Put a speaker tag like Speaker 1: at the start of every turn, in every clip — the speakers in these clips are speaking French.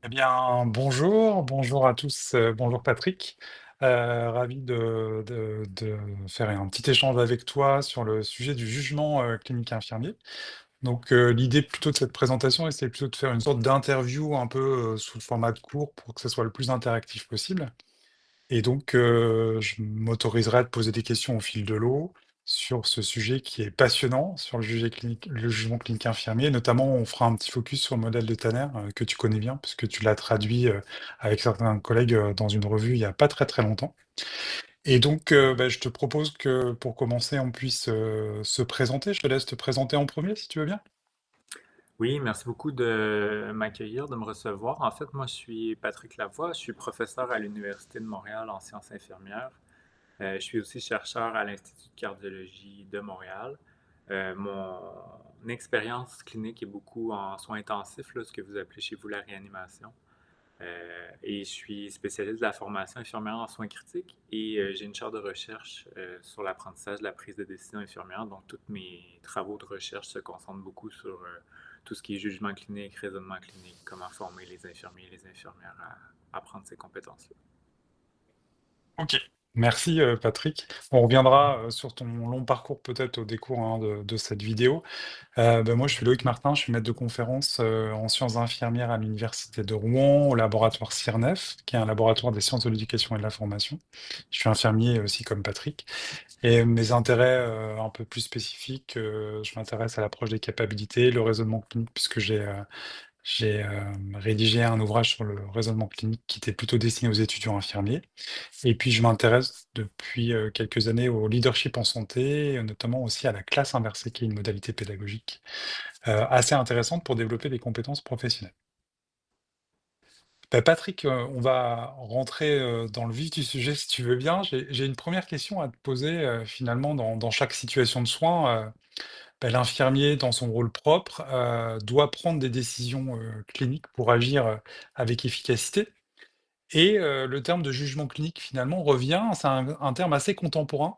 Speaker 1: Eh bien, bonjour à tous, bonjour Patrick. Ravi de faire un petit échange avec toi sur le sujet du jugement clinique infirmier. Donc, l'idée plutôt de cette présentation, c'est plutôt de faire une sorte d'interview un peu sous le format de cours pour que ce soit le plus interactif possible. Et donc, je m'autoriserai à te poser des questions au fil de l'eau sur ce sujet qui est passionnant, sur le jugement clinique infirmier. Notamment, on fera un petit focus sur le modèle de Tanner, que tu connais bien, puisque tu l'as traduit avec certains collègues dans une revue il n'y a pas très très longtemps. Et donc, bah, je te propose que pour commencer, on puisse se présenter. Je te laisse te présenter en premier, si tu veux bien.
Speaker 2: Oui, merci beaucoup de m'accueillir, de me recevoir. En fait, moi, je suis Patrick Lavoie, je suis professeur à l'Université de Montréal en sciences infirmières. Je suis aussi chercheur à l'Institut de cardiologie de Montréal. Mon expérience clinique est beaucoup en soins intensifs, là, ce que vous appelez chez vous la réanimation. Et je suis spécialiste de la formation infirmière en soins critiques et j'ai une chaire de recherche sur l'apprentissage de la prise de décision infirmière. Donc, tous mes travaux de recherche se concentrent beaucoup sur tout ce qui est jugement clinique, raisonnement clinique, comment former les infirmiers et les infirmières à apprendre ces compétences-là.
Speaker 1: Ok. Merci Patrick. On reviendra sur ton long parcours peut-être au décours hein, de cette vidéo. Ben, moi, je suis Loïc Martin, je suis maître de conférence en sciences infirmières à l'Université de Rouen, au laboratoire CIRNEF, qui est un laboratoire des sciences de l'éducation et de la formation. Je suis infirmier aussi comme Patrick. Et mes intérêts un peu plus spécifiques, je m'intéresse à l'approche des capacités, le raisonnement clinique, puisque j'ai rédigé un ouvrage sur le raisonnement clinique qui était plutôt destiné aux étudiants infirmiers. Et puis, je m'intéresse depuis quelques années au leadership en santé, et notamment aussi à la classe inversée, qui est une modalité pédagogique assez intéressante pour développer des compétences professionnelles. Bah, Patrick, on va rentrer dans le vif du sujet si tu veux bien. J'ai une première question à te poser. Finalement, dans chaque situation de soin, bah, l'infirmier, dans son rôle propre, doit prendre des décisions cliniques pour agir avec efficacité. Et le terme de jugement clinique, finalement, revient. C'est un terme assez contemporain.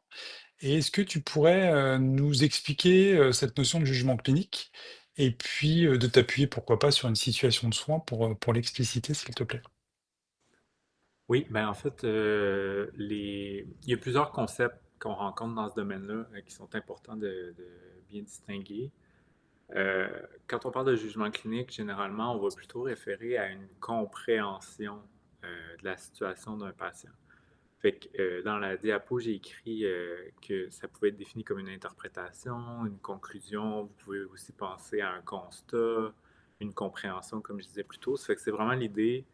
Speaker 1: Et est-ce que tu pourrais, nous expliquer, cette notion de jugement clinique? Et puis, de t'appuyer, pourquoi pas, sur une situation de soins pour l'expliciter, s'il te plaît?
Speaker 2: Oui, ben en fait, il y a plusieurs concepts qu'on rencontre dans ce domaine-là qui sont importants de bien distinguer. Euh, Quand on parle de jugement clinique, généralement, on va plutôt référer à une compréhension de la situation d'un patient. Fait que dans la diapo, j'ai écrit que ça pouvait être défini comme une interprétation, une conclusion. Vous pouvez aussi penser à un constat, une compréhension, comme je disais plus tôt. Ça fait que c'est vraiment l'idée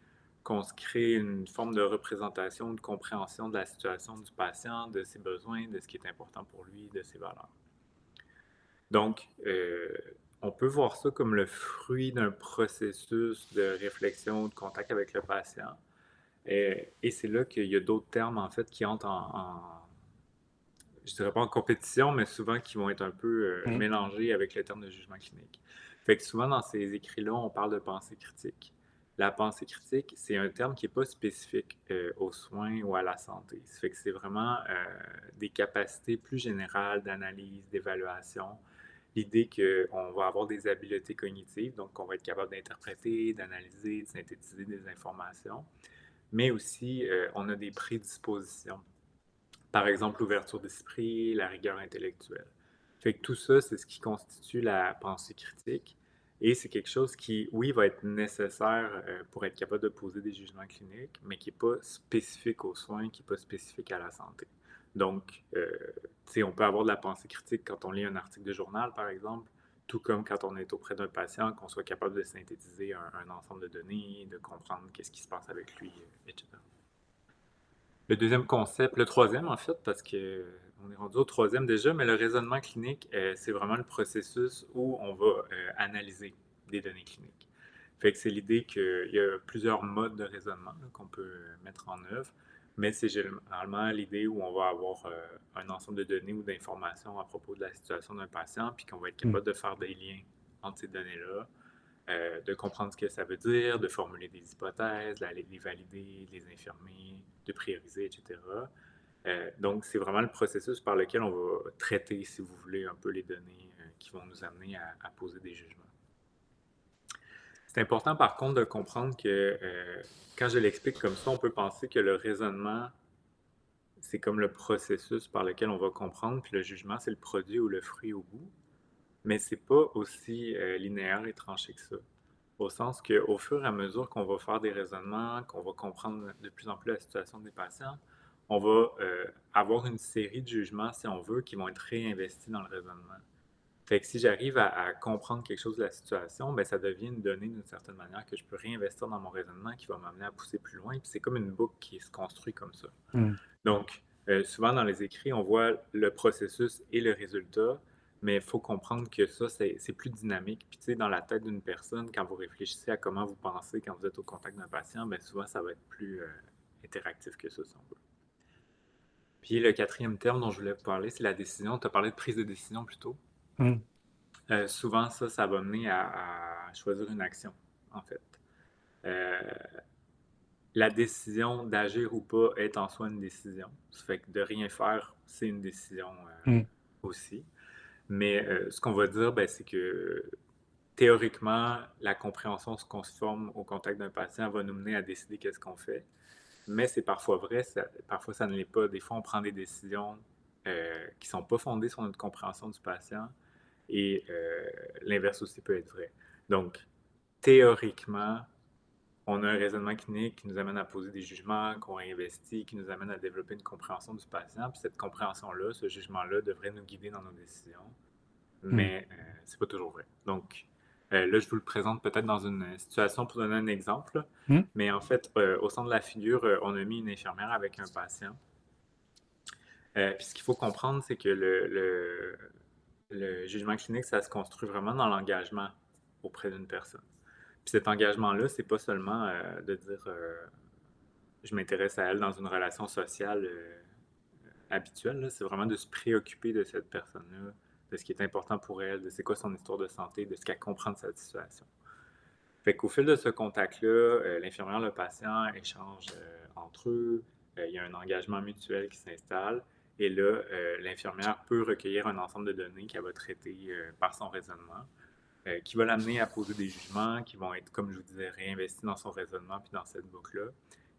Speaker 2: qu'on se crée une forme de représentation, de compréhension de la situation du patient, de ses besoins, de ce qui est important pour lui, de ses valeurs. Donc, on peut voir ça comme le fruit d'un processus de réflexion, de contact avec le patient. Et c'est là qu'il y a d'autres termes, en fait, qui entrent je dirais pas en compétition, mais souvent qui vont être un peu
Speaker 1: Mmh.
Speaker 2: mélangés avec le terme de jugement clinique. Fait que souvent, dans ces écrits-là, on parle de pensée critique. La pensée critique, c'est un terme qui n'est pas spécifique aux soins ou à la santé. Ça fait que c'est vraiment des capacités plus générales d'analyse, d'évaluation. L'idée qu'on va avoir des habiletés cognitives, donc qu'on va être capable d'interpréter, d'analyser, de synthétiser des informations, mais aussi on a des prédispositions. Par exemple, l'ouverture d'esprit, la rigueur intellectuelle. Fait que tout ça, c'est ce qui constitue la pensée critique. Et c'est quelque chose qui, oui, va être nécessaire pour être capable de poser des jugements cliniques, mais qui n'est pas spécifique aux soins, qui n'est pas spécifique à la santé. Donc, tu sais, on peut avoir de la pensée critique quand on lit un article de journal, par exemple, tout comme quand on est auprès d'un patient, qu'on soit capable de synthétiser un ensemble de données, de comprendre qu'est-ce qui se passe avec lui, etc. Le deuxième concept, le troisième en fait, parce que on est rendu au troisième déjà, mais le raisonnement clinique, c'est vraiment le processus où on va analyser des données cliniques. Fait que c'est l'idée qu'il y a plusieurs modes de raisonnement qu'on peut mettre en œuvre, mais c'est généralement l'idée où on va avoir un ensemble de données ou d'informations à propos de la situation d'un patient, puis qu'on va être
Speaker 1: Mmh.
Speaker 2: capable de faire des liens entre ces données-là, de comprendre ce que ça veut dire, de formuler des hypothèses, les valider, les infirmer, de prioriser, etc. Donc, c'est vraiment le processus par lequel on va traiter, si vous voulez, un peu les données qui vont nous amener à poser des jugements. C'est important par contre de comprendre que quand je l'explique comme ça, on peut penser que le raisonnement, c'est comme le processus par lequel on va comprendre, puis le jugement, c'est le produit ou le fruit au bout. Mais c'est pas aussi linéaire et tranché que ça. Au sens qu'au fur et à mesure qu'on va faire des raisonnements, qu'on va comprendre de plus en plus la situation des patients, on va avoir une série de jugements, si on veut, qui vont être réinvestis dans le raisonnement. Fait que si j'arrive à comprendre quelque chose de la situation, ben ça devient une donnée d'une certaine manière que je peux réinvestir dans mon raisonnement qui va m'amener à pousser plus loin. Puis c'est comme une boucle qui se construit comme ça.
Speaker 1: Hmm.
Speaker 2: Donc, souvent dans les écrits, on voit le processus et le résultat, mais il faut comprendre que ça, c'est plus dynamique. Puis, tu sais, dans la tête d'une personne, quand vous réfléchissez à comment vous pensez quand vous êtes au contact d'un patient, bien souvent, ça va être plus interactif que ça, si on veut. Puis, le quatrième terme dont je voulais vous parler, c'est la décision. Tu as parlé de prise de décision plus tôt.
Speaker 1: Hmm.
Speaker 2: Souvent, ça va mener à choisir une action, en fait. Euh, la décision d'agir ou pas est en soi une décision. Ça fait que de rien faire, c'est une décision
Speaker 1: Hmm.
Speaker 2: aussi. Mais ce qu'on va dire, ben, c'est que théoriquement, la compréhension, ce qu'on se forme au contact d'un patient va nous mener à décider qu'est-ce qu'on fait. Mais c'est parfois vrai, parfois ça ne l'est pas. Des fois, on prend des décisions qui ne sont pas fondées sur notre compréhension du patient et l'inverse aussi peut être vrai. Donc, théoriquement, on a un raisonnement clinique qui nous amène à poser des jugements, qu'on réinvestit, qui nous amène à développer une compréhension du patient. Puis cette compréhension-là, ce jugement-là, devrait nous guider dans nos décisions.
Speaker 1: Hmm.
Speaker 2: Mais c'est pas toujours vrai. Donc, là, je vous le présente peut-être dans une situation pour donner un exemple.
Speaker 1: Hmm.
Speaker 2: Mais en fait, au centre de la figure, on a mis une infirmière avec un patient. Puis ce qu'il faut comprendre, c'est que le jugement clinique, ça se construit vraiment dans l'engagement auprès d'une personne. Puis cet engagement-là, c'est pas seulement de dire je m'intéresse à elle dans une relation sociale habituelle, là. C'est vraiment de se préoccuper de cette personne-là, de ce qui est important pour elle, de c'est quoi son histoire de santé, de ce qu'elle comprend de sa situation. Fait qu'au fil de ce contact-là, l'infirmière et le patient échangent entre eux, il y a un engagement mutuel qui s'installe, et là, l'infirmière peut recueillir un ensemble de données qu'elle va traiter par son raisonnement, qui va l'amener à poser des jugements qui vont être, comme je vous disais, réinvestis dans son raisonnement puis dans cette boucle-là,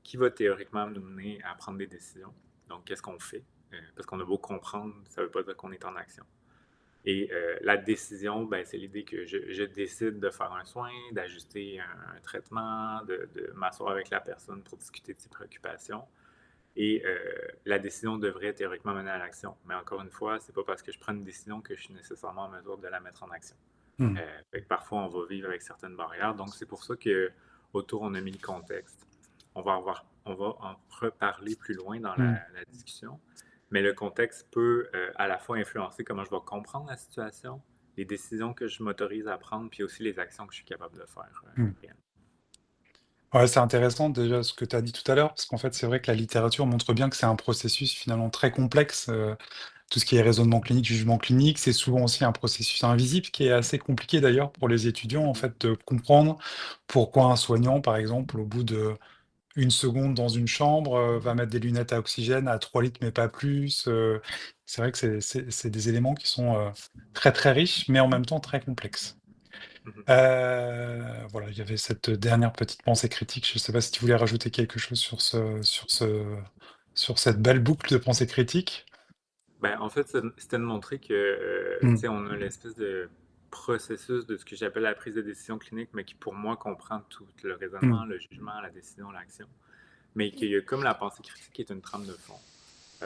Speaker 2: qui va théoriquement nous mener à prendre des décisions. Donc, qu'est-ce qu'on fait? Parce qu'on a beau comprendre, ça ne veut pas dire qu'on est en action. Et la décision, ben, c'est l'idée que je décide de faire un soin, d'ajuster un traitement, de m'asseoir avec la personne pour discuter de ses préoccupations. Et la décision devrait théoriquement mener à l'action. Mais encore une fois, c'est pas parce que je prends une décision que je suis nécessairement en mesure de la mettre en action.
Speaker 1: Hmm.
Speaker 2: Fait que parfois, on va vivre avec certaines barrières. Donc, c'est pour ça que autour, on a mis le contexte. On va en reparler plus loin dans
Speaker 1: Hmm.
Speaker 2: la discussion. Mais le contexte peut à la fois influencer comment je vais comprendre la situation, les décisions que je m'autorise à prendre, puis aussi les actions que je suis capable de faire.
Speaker 1: Hmm. Ouais, c'est intéressant déjà ce que tu as dit tout à l'heure, parce qu'en fait, c'est vrai que la littérature montre bien que c'est un processus finalement très complexe. Tout ce qui est raisonnement clinique, jugement clinique, c'est souvent aussi un processus invisible qui est assez compliqué d'ailleurs pour les étudiants, en
Speaker 2: Mhm.
Speaker 1: fait, de comprendre pourquoi un soignant, par exemple, au bout de une seconde dans une chambre, va mettre des lunettes à oxygène à 3 litres, mais pas plus. C'est vrai que c'est des éléments qui sont très très riches, mais en même temps très complexes.
Speaker 2: Mhm.
Speaker 1: Voilà, il y avait cette dernière petite pensée critique. Je ne sais pas si tu voulais rajouter quelque chose sur cette belle boucle de pensée critique.
Speaker 2: Ben, en fait, c'était de montrer que, tu
Speaker 1: Hmm.
Speaker 2: sais, on a l'espèce de processus de ce que j'appelle la prise de décision clinique, mais qui pour moi comprend tout le
Speaker 1: Hmm.
Speaker 2: raisonnement, le jugement, la décision, l'action. Mais qu'il y a comme la pensée critique qui est une trame de fond.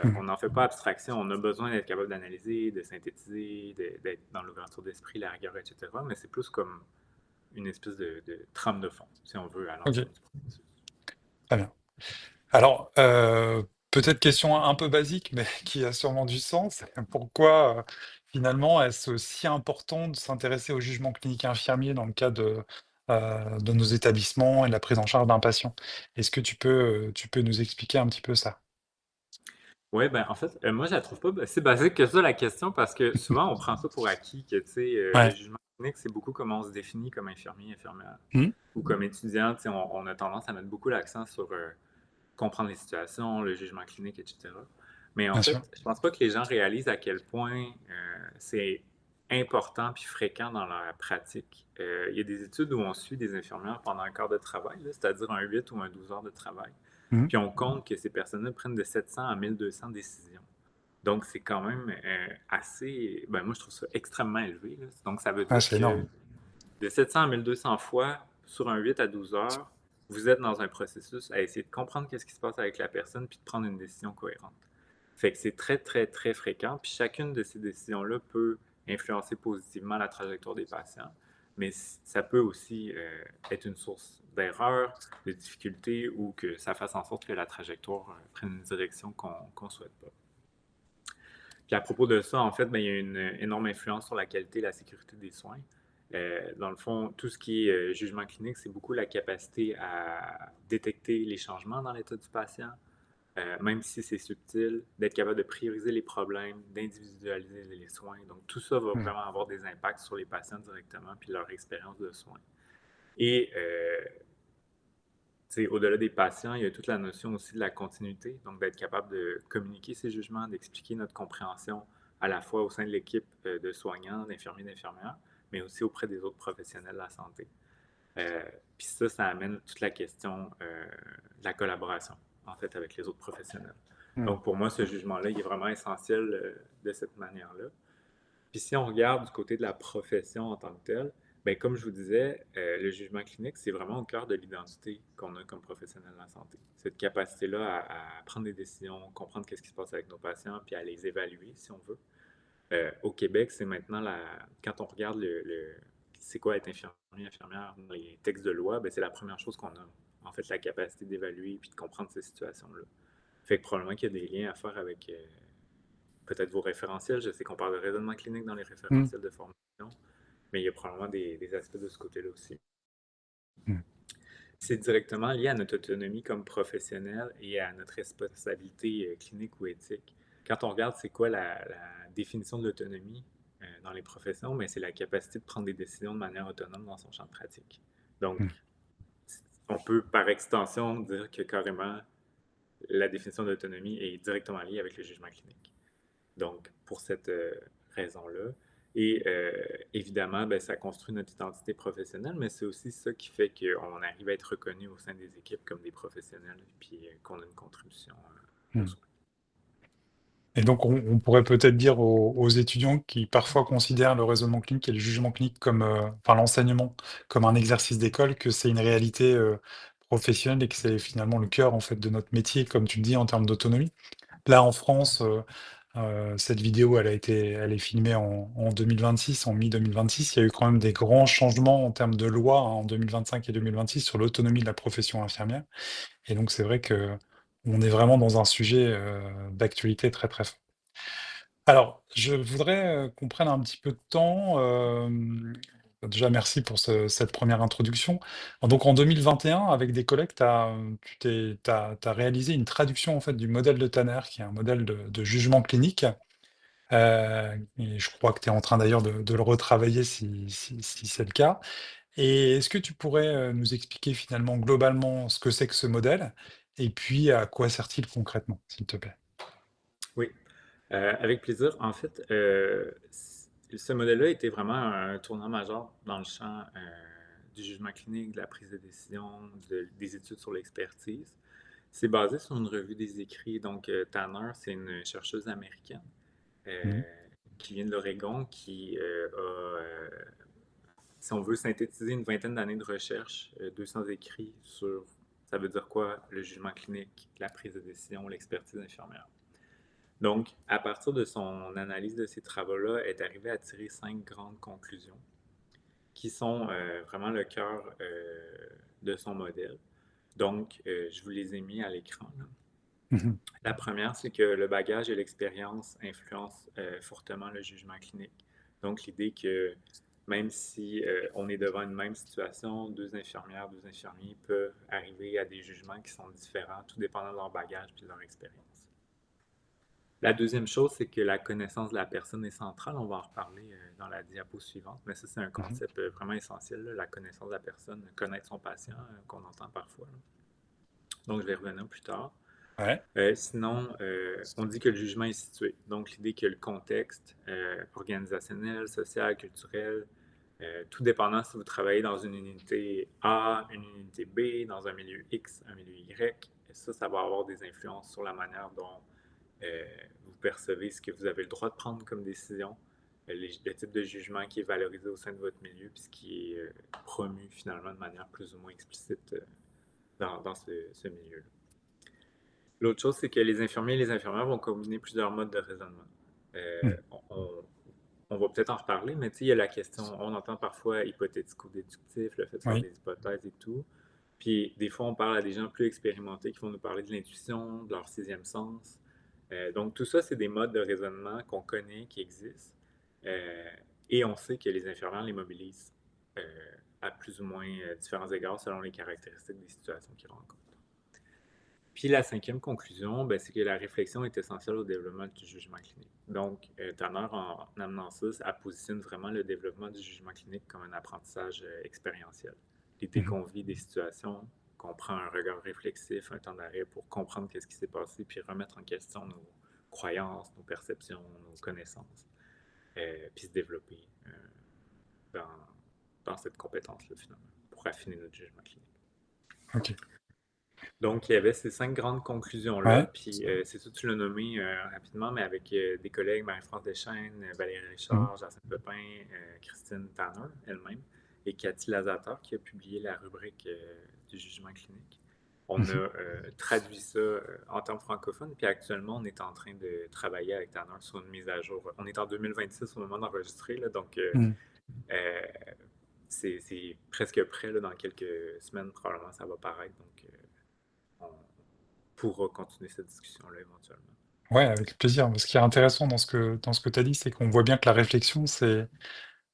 Speaker 1: Hmm.
Speaker 2: On n'en fait pas abstraction, on a besoin d'être capable d'analyser, de synthétiser, d'être dans l'ouverture d'esprit, la rigueur, etc. Mais c'est plus comme une espèce de trame de fond, si on veut, à
Speaker 1: Ok,
Speaker 2: l'ensemble du processus.
Speaker 1: très bien. Alors, peut-être question un peu basique, mais qui a sûrement du sens. Pourquoi, finalement, est-ce aussi important de s'intéresser au jugement clinique infirmier dans le cas de nos établissements et de la prise en charge d'un patient? Est-ce que tu peux nous expliquer un petit peu ça?
Speaker 2: Oui, ben en fait, moi, je la trouve pas si basique que ça, la question, parce que souvent, on prend ça pour acquis, que, tu sais, le
Speaker 1: Ouais.
Speaker 2: jugement clinique, c'est beaucoup comment on se définit comme infirmier, infirmière.
Speaker 1: Mmh.
Speaker 2: Ou comme étudiant, tu sais, on a tendance à mettre beaucoup l'accent sur comprendre les situations, le jugement clinique, etc. Mais en
Speaker 1: Bien sûr.
Speaker 2: fait, je pense pas que les gens réalisent à quel point c'est important puis fréquent dans la pratique. Il y a des études où on suit des infirmières pendant un quart de travail, c'est-à-dire un 8 ou un 12 heures de travail.
Speaker 1: Mhm.
Speaker 2: Puis on compte que ces personnes-là prennent de 700 à 1200 décisions. Donc, c'est quand même assez, ben moi je trouve ça extrêmement élevé, là. Donc, ça veut
Speaker 1: Ah,
Speaker 2: dire
Speaker 1: c'est
Speaker 2: que
Speaker 1: énorme.
Speaker 2: de 700 à 1200 fois sur un 8 à 12 heures, vous êtes dans un processus à essayer de comprendre qu'est-ce qui se passe avec la personne puis de prendre une décision cohérente. Fait que c'est très, très, très fréquent. Puis chacune de ces décisions-là peut influencer positivement la trajectoire des patients, mais ça peut aussi être une source d'erreur, de difficulté ou que ça fasse en sorte que la trajectoire prenne une direction qu'on ne souhaite pas. Puis à propos de ça, en fait, ben, il y a une énorme influence sur la qualité et la sécurité des soins. Dans le fond, tout ce qui est jugement clinique, c'est beaucoup la capacité à détecter les changements dans l'état du patient, même si c'est subtil, d'être capable de prioriser les problèmes, d'individualiser les soins. Donc, tout ça va
Speaker 1: Mhm.
Speaker 2: vraiment avoir des impacts sur les patients directement, puis leur expérience de soins. Et au-delà des patients, il y a toute la notion aussi de la continuité, donc d'être capable de communiquer ses jugements, d'expliquer notre compréhension à la fois au sein de l'équipe de soignants, d'infirmiers, d'infirmières, mais aussi auprès des autres professionnels de la santé. Euh, Puis ça amène toute la question de la collaboration, en fait, avec les autres professionnels.
Speaker 1: Mhm.
Speaker 2: Donc pour moi, ce jugement-là, il est vraiment essentiel de cette manière-là. Puis si on regarde du côté de la profession en tant que telle, bien, comme je vous disais, le jugement clinique, c'est vraiment au cœur de l'identité qu'on a comme professionnel de la santé. Cette capacité-là à prendre des décisions, comprendre qu'est-ce qui se passe avec nos patients, puis à les évaluer, si on veut. Au Québec, c'est maintenant quand on regarde c'est quoi être infirmier, infirmière dans les textes de loi, ben, c'est la première chose qu'on a. En fait, la capacité d'évaluer puis de comprendre ces situations-là. Fait que probablement qu'il y a des liens à faire avec peut-être vos référentiels. Je sais qu'on parle de raisonnement clinique dans les
Speaker 1: Mhm.
Speaker 2: référentiels de formation, mais il y a probablement des aspects de ce côté-là aussi.
Speaker 1: Mhm.
Speaker 2: C'est directement lié à notre autonomie comme professionnel et à notre responsabilité clinique ou éthique. Quand on regarde c'est quoi la définition de l'autonomie dans les professions, mais c'est la capacité de prendre des décisions de manière autonome dans son champ de pratique. Donc,
Speaker 1: Mhm.
Speaker 2: on peut par extension dire que carrément la définition d'autonomie est directement liée avec le jugement clinique. Donc, pour cette raison-là. Et évidemment, ben, ça construit notre identité professionnelle, mais c'est aussi ça qui fait qu'on arrive à être reconnu au sein des équipes comme des professionnels, puis qu'on a une contribution au
Speaker 1: Mhm.
Speaker 2: soin.
Speaker 1: Et donc, on pourrait peut-être dire aux étudiants qui parfois considèrent le raisonnement clinique et le jugement clinique comme, enfin l'enseignement, comme un exercice d'école, que c'est une réalité professionnelle et que c'est finalement le cœur en fait de notre métier, comme tu le dis, en termes d'autonomie. Là, en France, cette vidéo, elle est filmée en 2026, en mi-2026. Il y a eu quand même des grands changements en termes de loi hein, en 2025 et 2026 sur l'autonomie de la profession infirmière. Et donc, c'est vrai que on est vraiment dans un sujet d'actualité très très fort. Alors, je voudrais qu'on prenne un petit peu de temps. Déjà, merci pour cette première introduction. Donc, en 2021, avec des collègues, t'as réalisé une traduction en fait du modèle de Tanner, qui est un modèle de jugement clinique. Et je crois que tu es en train d'ailleurs de le retravailler si c'est le cas. Et est-ce que tu pourrais nous expliquer finalement globalement ce que c'est que ce modèle et puis à quoi sert-il concrètement, s'il te plaît?
Speaker 2: Oui, avec plaisir. En fait, ce modèle-là était vraiment un tournant majeur dans le champ du jugement clinique, de la prise de décision, des études sur l'expertise. C'est basé sur une revue des écrits. Donc, Tanner, c'est une chercheuse américaine
Speaker 1: Mhm.
Speaker 2: qui vient de l'Oregon, qui a, si on veut synthétiser une vingtaine d'années de recherche, 200 écrits sur, ça veut dire quoi, le jugement clinique, la prise de décision, l'expertise infirmière. Donc, à partir de son analyse de ces travaux-là, elle est arrivée à tirer 5 grandes conclusions qui sont vraiment le cœur de son modèle. Donc, je vous les ai mis à l'écran, là.
Speaker 1: Mhm.
Speaker 2: La première, c'est que le bagage et l'expérience influencent fortement le jugement clinique. Donc, l'idée que même si on est devant une même situation, deux infirmières, deux infirmiers peuvent arriver à des jugements qui sont différents, tout dépendant de leur bagage et de leur expérience. La deuxième chose, c'est que la connaissance de la personne est centrale. On va en reparler dans la diapo suivante, mais ça, c'est un
Speaker 1: Mhm.
Speaker 2: concept vraiment essentiel, là, la connaissance de la personne, connaître son patient, qu'on entend parfois, là. Donc, je vais revenir plus tard.
Speaker 1: Ouais.
Speaker 2: Sinon, on dit que le jugement est situé. Donc, l'idée que le contexte organisationnel, social, culturel, tout dépendant si vous travaillez dans une unité A, une unité B, dans un milieu X, un milieu Y, ça va avoir des influences sur la manière dont euh, vous percevez ce que vous avez le droit de prendre comme décision, le type de jugement qui est valorisé au sein de votre milieu, puis ce qui est promu finalement de manière plus ou moins explicite dans ce milieu-là. L'autre chose, c'est que les infirmiers et les infirmières vont combiner plusieurs modes de raisonnement. Euh,
Speaker 1: Hmm.
Speaker 2: on, on- on va peut-être en reparler, mais tu sais, il y a la question, on entend parfois hypothético-déductif, le fait de faire
Speaker 1: Oui.
Speaker 2: des hypothèses et tout. Puis des fois, on parle à des gens plus expérimentés qui vont nous parler de l'intuition, de leur sixième sens. Donc tout ça, c'est des modes de raisonnement qu'on connaît, qui existent. Euh, et on sait que les infirmières les mobilisent euh, à plus ou moins différents égards selon les caractéristiques des situations qu'ils rencontrent. Puis la cinquième conclusion, ben, c'est que la réflexion est essentielle au développement du jugement clinique. Donc, Tanner, en amenant ça, elle positionne vraiment le développement du jugement clinique comme un apprentissage expérientiel. L'idée
Speaker 1: Mhm.
Speaker 2: qu'on vit des situations, qu'on prend un regard réflexif, un temps d'arrêt pour comprendre qu'est-ce qui s'est passé, puis remettre en question nos croyances, nos perceptions, nos connaissances, puis se développer dans, dans cette compétence-là, finalement, pour affiner notre jugement clinique.
Speaker 1: Ok.
Speaker 2: Donc, il y avait ces cinq grandes conclusions-là,
Speaker 1: Ouais.
Speaker 2: puis c'est ça, tu l'as nommé rapidement, mais avec des collègues, Marie-France Deschaines, Valérie
Speaker 1: Mhm.
Speaker 2: Richard, Jacinthe Pepin, Christine Tanner elle-même, et Cathy Lazatar, qui a publié la rubrique du jugement clinique. On a
Speaker 1: Mhm.
Speaker 2: traduit ça en termes francophones, puis actuellement, on est en train de travailler avec Tanner sur une mise à jour. On est en 2026 au moment d'enregistrer, là, donc
Speaker 1: Mhm.
Speaker 2: euh, c'est presque prêt, là, dans quelques semaines, probablement, ça va paraître, donc on pourra continuer cette discussion-là éventuellement.
Speaker 1: Ouais, avec plaisir. Ce qui est intéressant dans ce que tu as dit, c'est qu'on voit bien que la réflexion,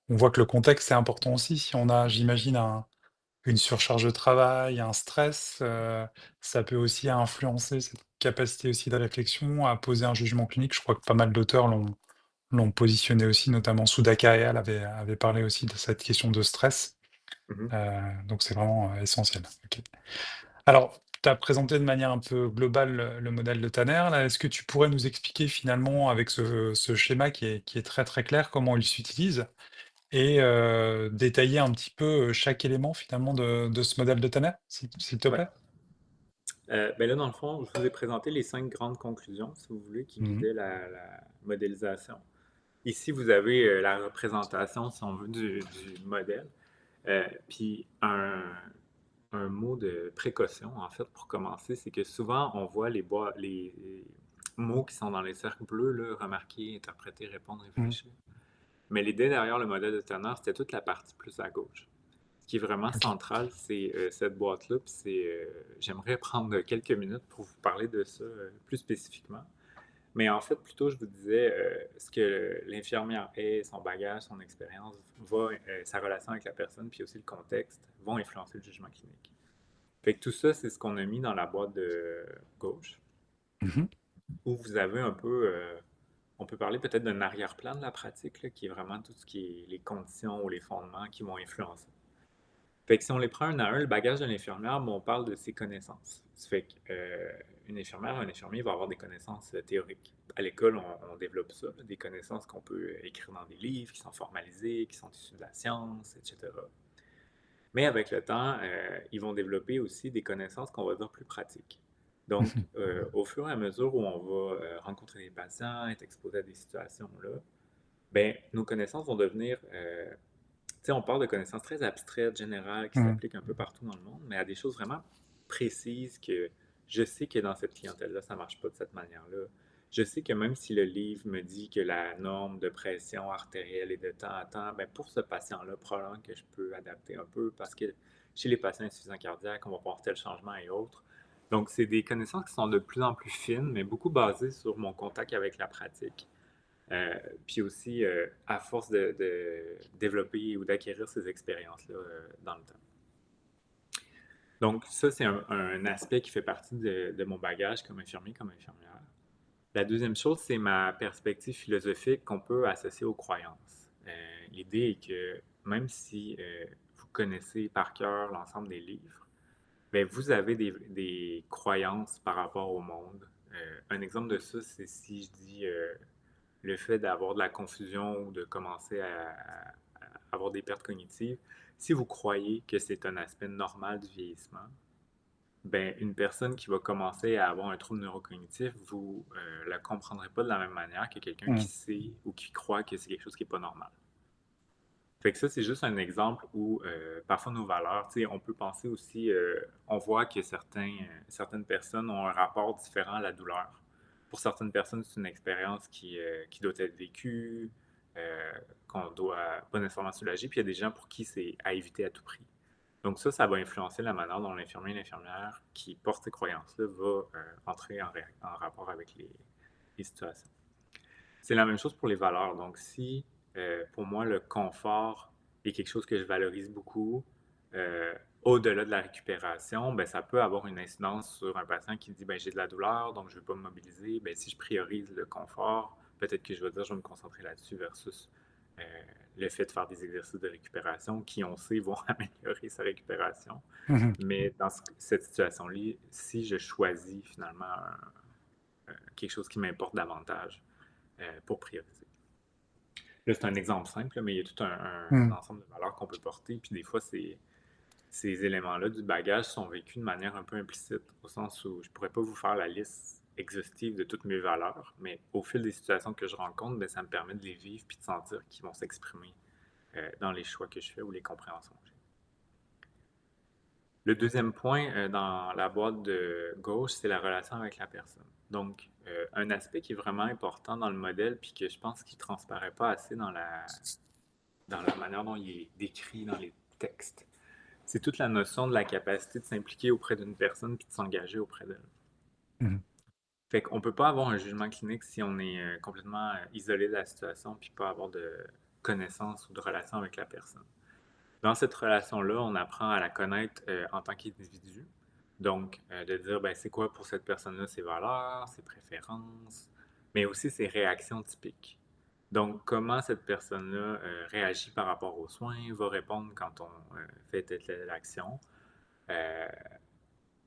Speaker 1: on voit que le contexte est important aussi. Si on a, j'imagine, une surcharge de travail, un stress, ça peut aussi influencer cette capacité aussi de réflexion, à poser un jugement clinique. Je crois que pas mal d'auteurs l'ont positionné aussi, notamment Souda Kayal avait parlé aussi de cette question de stress.
Speaker 2: Mhm.
Speaker 1: Donc c'est vraiment essentiel. Ok. Alors, tu as présenté de manière un peu globale le modèle de Tanner. Là, est-ce que tu pourrais nous expliquer finalement, avec ce schéma qui est très très clair, comment il s'utilise et détailler un petit peu chaque élément finalement de ce modèle de Tanner, s'il te
Speaker 2: Ouais.
Speaker 1: plaît?
Speaker 2: Ben là, dans le fond, je vous ai présenté les cinq grandes conclusions, si vous voulez, qui
Speaker 1: Mhm.
Speaker 2: guidaient la modélisation. Ici, vous avez la représentation, si on veut, du modèle. Puis un mot de précaution, en fait, pour commencer, c'est que souvent, on voit les mots qui sont dans les cercles bleus, là, remarquer, interpréter, répondre,
Speaker 1: Mhm.
Speaker 2: réfléchir. Mais l'idée derrière le modèle de Tanner, c'était toute la partie plus à gauche. Ce qui est vraiment
Speaker 1: Ok.
Speaker 2: central, c'est cette boîte-là. Puis j'aimerais prendre quelques minutes pour vous parler de ça plus spécifiquement. Mais en fait, plutôt, je vous disais ce que l'infirmière est, son bagage, son expérience, sa relation avec la personne, puis aussi le contexte, vont influencer le jugement clinique. Fait que tout ça, c'est ce qu'on a mis dans la boîte de gauche,
Speaker 1: Mhm.
Speaker 2: où vous avez un peu, on peut parler peut-être d'un arrière-plan de la pratique, là, qui est vraiment tout ce qui est les conditions ou les fondements qui vont influencer. Fait que si on les prend un à un, le bagage de l'infirmière, on parle de ses connaissances. Ça fait qu'une infirmière, un infirmier va avoir des connaissances théoriques. À l'école, on développe ça, là, des connaissances qu'on peut écrire dans des livres, qui sont formalisées, qui sont issues de la science, etc. Mais avec le temps, ils vont développer aussi des connaissances qu'on va dire plus pratiques. Donc,
Speaker 1: Mhm.
Speaker 2: au fur et à mesure où on va rencontrer des patients, être exposé à des situations-là, ben, nos connaissances vont devenir tu sais, on parle de connaissances très abstraites, générales, qui
Speaker 1: Mhm.
Speaker 2: s'appliquent un peu partout dans le monde, mais à des choses vraiment précises que je sais que dans cette clientèle-là, ça ne marche pas de cette manière-là. Je sais que même si le livre me dit que la norme de pression artérielle est de temps à temps, ben pour ce patient-là, probablement que je peux adapter un peu parce que chez les patients insuffisants cardiaques, on va voir tel changement et autres. Donc, c'est des connaissances qui sont de plus en plus fines, mais beaucoup basées sur mon contact avec la pratique. Euh, Puis aussi, à force de développer ou d'acquérir ces expériences-là dans le temps. Donc, ça, c'est un aspect qui fait partie de mon bagage comme infirmier, comme infirmière. La deuxième chose, c'est ma perspective philosophique qu'on peut associer aux croyances. L'idée est que même si vous connaissez par cœur l'ensemble des livres, ben, vous avez des croyances par rapport au monde. Un exemple de ça, c'est si je dis le fait d'avoir de la confusion ou de commencer à avoir des pertes cognitives. Si vous croyez que c'est un aspect normal du vieillissement, ben, une personne qui va commencer à avoir un trouble neurocognitif, vous ne la comprendrez pas de la même manière que quelqu'un qui
Speaker 1: Mhm.
Speaker 2: sait ou qui croit que c'est quelque chose qui n'est pas normal. Fait que ça, c'est juste un exemple où parfois nos valeurs, tu sais, on peut penser aussi, on voit que certaines personnes ont un rapport différent à la douleur. Pour certaines personnes, c'est une expérience qui doit être vécue, euh, qu'on doit pas nécessairement soulager, puis il y a des gens pour qui c'est à éviter à tout prix. Donc ça va influencer la manière dont l'infirmier et l'infirmière qui porte ces croyances-là va entrer en rapport avec les situations. C'est la même chose pour les valeurs. Donc, si pour moi, le confort est quelque chose que je valorise beaucoup, euh, au-delà de la récupération, ben, ça peut avoir une incidence sur un patient qui dit ben, j'ai de la douleur, donc je ne vais pas me mobiliser. Ben, si je priorise le confort, peut-être que je vais dire je vais me concentrer là-dessus versus euh, le fait de faire des exercices de récupération qui, on sait, vont améliorer sa récupération.
Speaker 1: Mhm.
Speaker 2: Mais dans cette situation-là, si je choisis finalement quelque chose qui m'importe davantage, pour prioriser. Là, c'est un exemple simple, mais il y a tout un
Speaker 1: Mhm.
Speaker 2: ensemble de valeurs qu'on peut porter. Puis des fois, ces éléments-là du bagage sont vécus de manière un peu implicite, au sens où je ne pourrais pas vous faire la liste exhaustive de toutes mes valeurs, mais au fil des situations que je rencontre, bien, ça me permet de les vivre puis de sentir qu'ils vont s'exprimer dans les choix que je fais ou les compréhensions que j'ai. Le deuxième point dans la boîte de gauche, c'est la relation avec la personne. Donc, un aspect qui est vraiment important dans le modèle, puis que je pense qu'il ne transparaît pas assez dans la manière dont il est décrit dans les textes, c'est toute la notion de la capacité de s'impliquer auprès d'une personne puis de s'engager auprès d'elle.
Speaker 1: Mhm.
Speaker 2: Fait qu'on ne peut pas avoir un jugement clinique si on est complètement isolé de la situation puis pas avoir de connaissance ou de relation avec la personne. Dans cette relation-là, on apprend à la connaître en tant qu'individu. Donc, de dire, ben, c'est quoi pour cette personne-là ses valeurs, ses préférences, mais aussi ses réactions typiques. Donc, comment cette personne-là réagit par rapport aux soins, va répondre quand on fait telle action. Euh,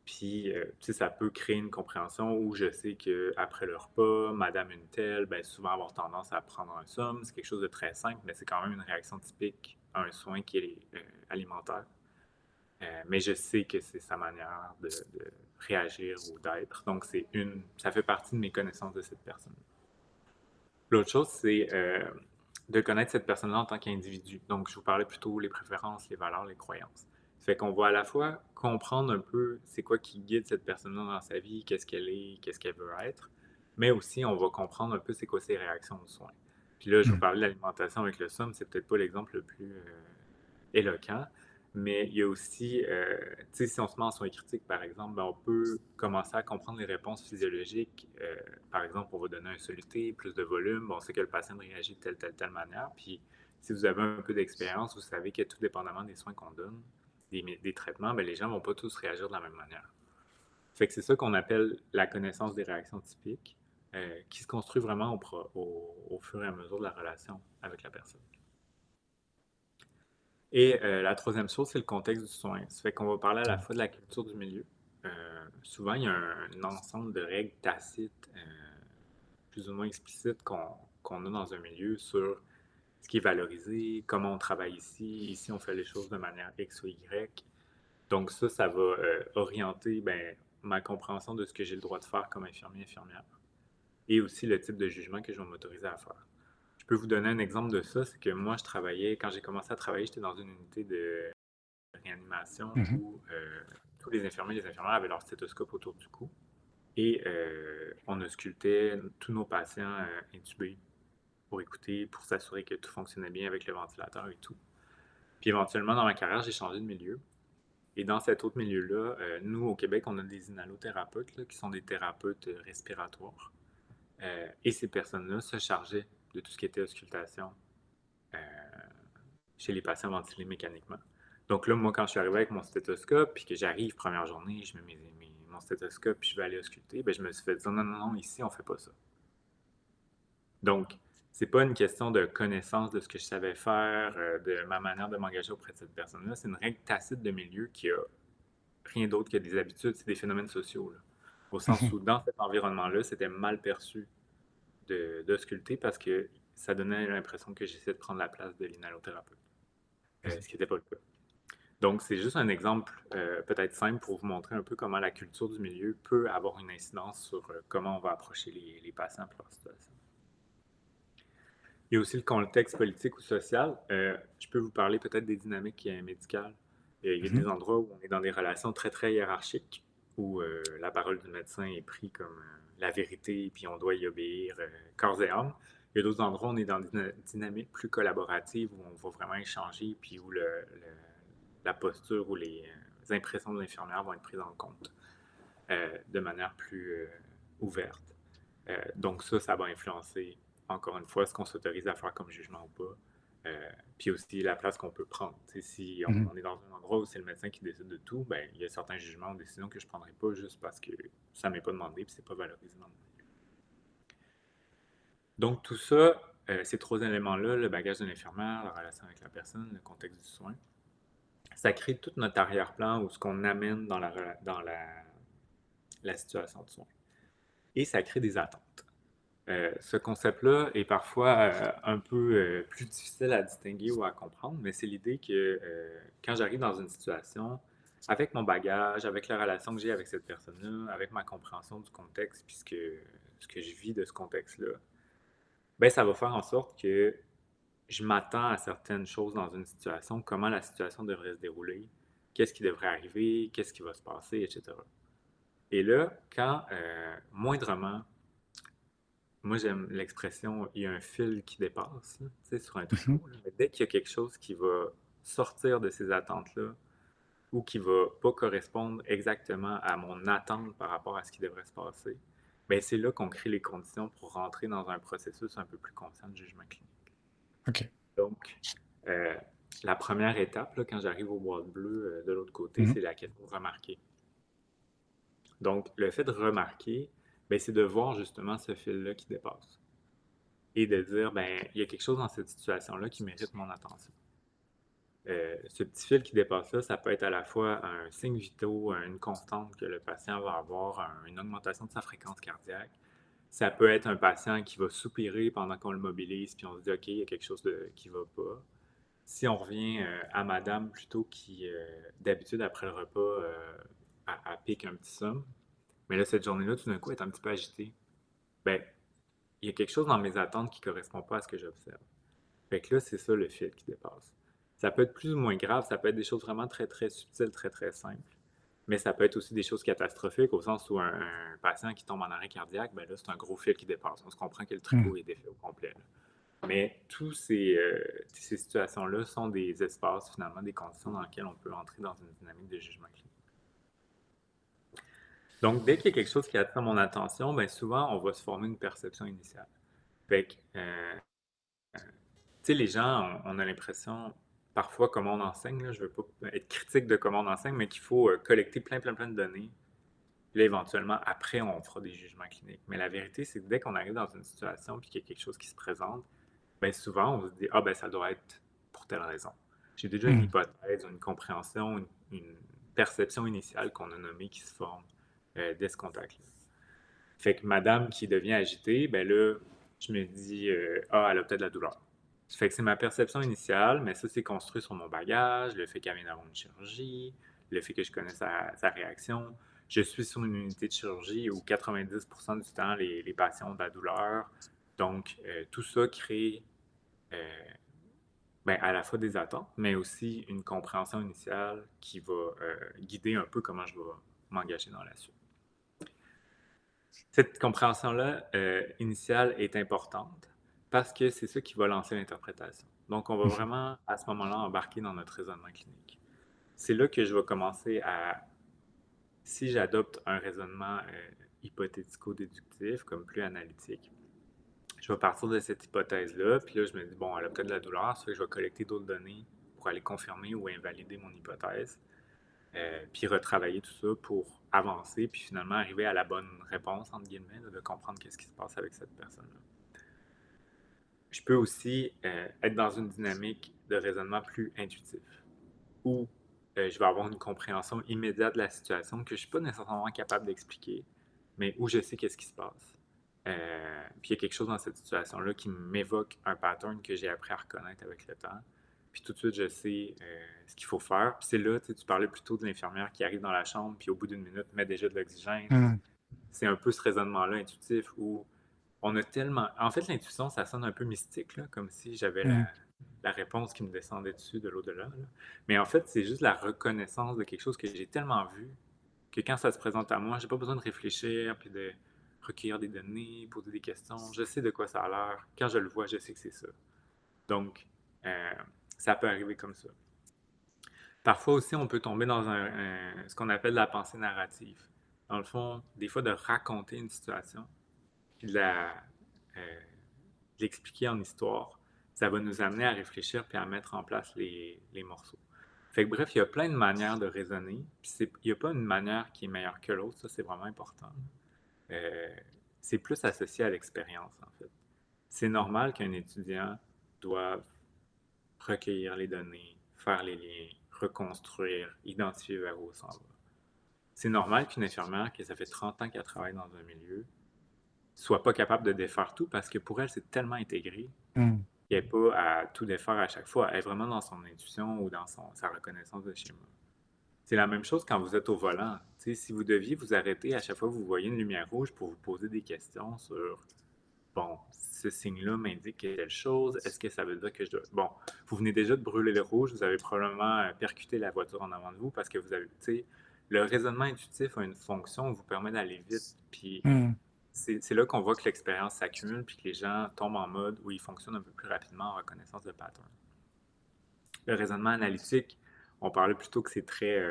Speaker 2: Puis, tu sais, ça peut créer une compréhension où je sais qu'après le repas, Madame une telle, ben, souvent avoir tendance à prendre un somme. C'est quelque chose de très simple, mais c'est quand même une réaction typique à un soin qui est alimentaire. Mais je sais que c'est sa manière de réagir ou d'être. Donc, ça fait partie de mes connaissances de cette personne. L'autre chose, c'est de connaître cette personne-là en tant qu'individu. Donc, je vous parlais plutôt les préférences, les valeurs, les croyances. Ça fait qu'on va à la fois comprendre un peu c'est quoi qui guide cette personne-là dans sa vie, qu'est-ce qu'elle est, qu'est-ce qu'elle veut être, mais aussi on va comprendre un peu c'est quoi ses réactions aux soins. Puis là, je vous
Speaker 1: Mhm.
Speaker 2: parlais de l'alimentation avec le somme, c'est peut-être pas l'exemple le plus éloquent, mais il y a aussi, tu sais, si on se met en soins critiques, par exemple, ben, on peut commencer à comprendre les réponses physiologiques. Par exemple, on va donner un soluté, plus de volume, bon, on sait que le patient réagit de telle manière. Puis, si vous avez un peu d'expérience, vous savez que tout dépendamment des soins qu'on donne, des traitements, ben, les gens ne vont pas tous réagir de la même manière. Fait que c'est ça qu'on appelle la connaissance des réactions typiques, qui se construit vraiment au fur et à mesure de la relation avec la personne. Et la troisième chose, c'est le contexte du soin. Ça fait qu'on va parler à la fois de la culture du milieu. Souvent, il y a un ensemble de règles tacites, plus ou moins explicites, qu'on a dans un milieu sur ce qui est valorisé, comment on travaille ici. Ici, on fait les choses de manière X ou Y. Donc ça va orienter ben, ma compréhension de ce que j'ai le droit de faire comme infirmier, infirmière, et aussi le type de jugement que je vais m'autoriser à faire. Je peux vous donner un exemple de ça, c'est que moi, quand j'ai commencé à travailler, j'étais dans une unité de réanimation
Speaker 1: Mhm.
Speaker 2: où tous les infirmiers et les infirmières avaient leur stéthoscope autour du cou et on auscultait tous nos patients intubés pour écouter, pour s'assurer que tout fonctionnait bien avec le ventilateur et tout. Puis éventuellement, dans ma carrière, j'ai changé de milieu. Et dans cet autre milieu-là, nous, au Québec, on a des inhalothérapeutes là, qui sont des thérapeutes respiratoires. Et ces personnes-là se chargeaient de tout ce qui était auscultation euh, chez les patients ventilés mécaniquement. Donc là, moi, quand je suis arrivé avec mon stéthoscope, puis que j'arrive première journée, je mets mon stéthoscope, puis je vais aller ausculter, ben, je me suis fait dire non, non, non, ici, on fait pas ça. Donc, c'est pas une question de connaissance de ce que je savais faire, de ma manière de m'engager auprès de cette personne-là. C'est une règle tacite de milieu qui a rien d'autre que des habitudes, c'est des phénomènes sociaux, là. Au sens où, dans cet environnement-là, c'était mal perçu de sculpter parce que ça donnait l'impression que j'essayais de prendre la place de l'inhalothérapeute, ce qui n'était pas le cas. Donc, c'est juste un exemple peut-être simple pour vous montrer un peu comment la culture du milieu peut avoir une incidence sur comment on va approcher les patients et leur situation. Il y a aussi le contexte politique ou social. Je peux vous parler peut-être des dynamiques médicales. Il y a des endroits où on est dans des relations très, très hiérarchiques, où la parole du médecin est prise comme la vérité, puis on doit y obéir corps et âme. Il y a d'autres endroits où on est dans des dynamiques plus collaboratives, où on va vraiment échanger, puis où la posture ou les impressions de l'infirmière vont être prises en compte de manière plus ouverte. Donc ça va influencer, encore une fois, ce qu'on s'autorise à faire comme jugement ou pas. Puis aussi la place qu'on peut prendre. T'sais, si on est dans un endroit où c'est le médecin qui décide de tout, ben, il y a certains jugements ou décisions que je ne prendrai pas juste parce que ça ne m'est pas demandé et c'est pas valorisé dans mon milieu. Donc tout ça, ces trois éléments-là, le bagage de l'infirmière, la relation avec la personne, le contexte du soin, ça crée tout notre arrière-plan ou ce qu'on amène dans la situation de soin. Et ça crée des attentes. Ce concept-là est parfois un peu plus difficile à distinguer ou à comprendre, mais c'est l'idée que quand j'arrive dans une situation, avec mon bagage, avec la relation que j'ai avec cette personne-là, avec ma compréhension du contexte, puis ce que je vis de ce contexte-là, ben ça va faire en sorte que je m'attends à certaines choses dans une situation, comment la situation devrait se dérouler, qu'est-ce qui devrait arriver, qu'est-ce qui va se passer, etc. Et là, quand moindrement moi, j'aime l'expression il y a un fil qui dépasse, là, tu sais, sur un tricot. Là. Mais dès qu'il y a quelque chose qui va sortir de ces attentes-là ou qui va pas correspondre exactement à mon attente par rapport à ce qui devrait se passer, ben c'est là qu'on crée les conditions pour rentrer dans un processus un peu plus conscient de jugement clinique.
Speaker 1: Ok.
Speaker 2: Donc, euh, la première étape, là, quand j'arrive au boîte bleu de l'autre côté,
Speaker 1: Mhm.
Speaker 2: c'est la question de remarquer. Donc, le fait de remarquer, ben, c'est de voir justement ce fil-là qui dépasse. Et de dire, ben, il y a quelque chose dans cette situation-là qui mérite mon attention. Ce petit fil qui dépasse là, ça peut être à la fois un signe vitaux, une constante que le patient va avoir, une augmentation de sa fréquence cardiaque. Ça peut être un patient qui va soupirer pendant qu'on le mobilise, puis on se dit, OK, il y a quelque chose qui ne va pas. Si on revient à madame plutôt qui, d'habitude, après le repas, pique un petit somme, mais là, cette journée-là, tout d'un coup, est un petit peu agitée. Ben, il y a quelque chose dans mes attentes qui ne correspond pas à ce que j'observe. Fait que là, c'est ça le fil qui dépasse. Ça peut être plus ou moins grave, ça peut être des choses vraiment très, très subtiles, très, très simples. Mais ça peut être aussi des choses catastrophiques, au sens où un patient qui tombe en arrêt cardiaque, ben là, c'est un gros fil qui dépasse. On se comprend que le
Speaker 1: Mhm.
Speaker 2: tricot est défait au complet. Là. Mais toutes ces situations-là sont des espaces, finalement, des conditions dans lesquelles on peut entrer dans une dynamique de jugement clinique. Donc, dès qu'il y a quelque chose qui attire mon attention, ben souvent, on va se former une perception initiale. Fait que, tu sais, les gens, on a l'impression, parfois, comment on enseigne, là, je ne veux pas être critique de comment on enseigne, mais qu'il faut collecter plein, plein, plein de données. Puis là, éventuellement, après, on fera des jugements cliniques. Mais la vérité, c'est que dès qu'on arrive dans une situation puis qu'il y a quelque chose qui se présente, bien souvent, on se dit, ah, ben ça doit être pour telle raison. J'ai déjà une
Speaker 1: Mhm.
Speaker 2: hypothèse, une compréhension, une perception initiale qu'on a nommée qui se forme dès ce contact-là. Fait que madame qui devient agitée, ben là, je me dis, ah, elle a peut-être de la douleur. Ça fait que c'est ma perception initiale, mais ça, c'est construit sur mon bagage, le fait qu'elle vient d'avoir une chirurgie, le fait que je connais sa réaction. Je suis sur une unité de chirurgie où 90% du temps, les patients ont de la douleur. Donc, tout ça crée euh, ben, à la fois des attentes, mais aussi une compréhension initiale qui va guider un peu comment je vais m'engager dans la suite. Cette compréhension-là initiale est importante parce que c'est ça qui va lancer l'interprétation. Donc, on va
Speaker 1: Mhm.
Speaker 2: vraiment, à ce moment-là, embarquer dans notre raisonnement clinique. C'est là que je vais commencer à, si j'adopte un raisonnement hypothético-déductif, comme plus analytique, je vais partir de cette hypothèse-là, puis là, je me dis, bon, elle a peut-être de la douleur, ça fait que je vais collecter d'autres données pour aller confirmer ou invalider mon hypothèse. Puis retravailler tout ça pour avancer, puis finalement arriver à la bonne réponse, entre guillemets, là, de comprendre qu'est-ce qui se passe avec cette personne-là. Je peux aussi être dans une dynamique de raisonnement plus intuitif, où je vais avoir une compréhension immédiate de la situation que je ne suis pas nécessairement capable d'expliquer, mais où je sais qu'est-ce qui se passe. Puis il y a quelque chose dans cette situation-là qui m'évoque un pattern que j'ai appris à reconnaître avec le temps. Puis tout de suite, je sais ce qu'il faut faire. Puis c'est là, tu parlais plutôt de l'infirmière qui arrive dans la chambre, puis au bout d'une minute, met déjà de l'oxygène.
Speaker 1: Mmh.
Speaker 2: C'est un peu ce raisonnement-là intuitif où on a tellement. En fait, l'intuition, ça sonne un peu mystique, là, comme si j'avais
Speaker 1: Mmh.
Speaker 2: la réponse qui me descendait dessus de l'au-delà, là. Mais en fait, c'est juste la reconnaissance de quelque chose que j'ai tellement vu que quand ça se présente à moi, j'ai pas besoin de réfléchir puis de recueillir des données, poser des questions. Je sais de quoi ça a l'air. Quand je le vois, je sais que c'est ça. Donc, euh, ça peut arriver comme ça. Parfois aussi, on peut tomber dans ce qu'on appelle la pensée narrative. Dans le fond, des fois, de raconter une situation, puis euh, de l'expliquer en histoire, ça va nous amener à réfléchir puis à mettre en place les morceaux. Fait que bref, il y a plein de manières de raisonner. Puis il n'y a pas une manière qui est meilleure que l'autre, ça c'est vraiment important. Euh, c'est plus associé à l'expérience en fait. C'est normal qu'un étudiant doive recueillir les données, faire les liens, reconstruire, identifier vers où on s'en va. C'est normal qu'une infirmière, que ça fait 30 ans qu'elle travaille dans un milieu, soit pas capable de défaire tout parce que pour elle, c'est tellement intégré
Speaker 1: Mmh.
Speaker 2: qu'elle n'est pas à tout défaire à chaque fois. Elle est vraiment dans son intuition ou dans sa reconnaissance de schéma. C'est la même chose quand vous êtes au volant. T'sais, si vous deviez vous arrêter à chaque fois que vous voyez une lumière rouge pour vous poser des questions sur, bon, ce signe-là m'indique telle chose, est-ce que ça veut dire que je dois... Bon, vous venez déjà de brûler le rouge, vous avez probablement percuté la voiture en avant de vous parce que vous avez, tu sais, le raisonnement intuitif a une fonction qui vous permet d'aller vite, puis
Speaker 1: Mmh.
Speaker 2: c'est là qu'on voit que l'expérience s'accumule puis que les gens tombent en mode où ils fonctionnent un peu plus rapidement en reconnaissance de pattern. Le raisonnement analytique, on parlait plutôt que c'est très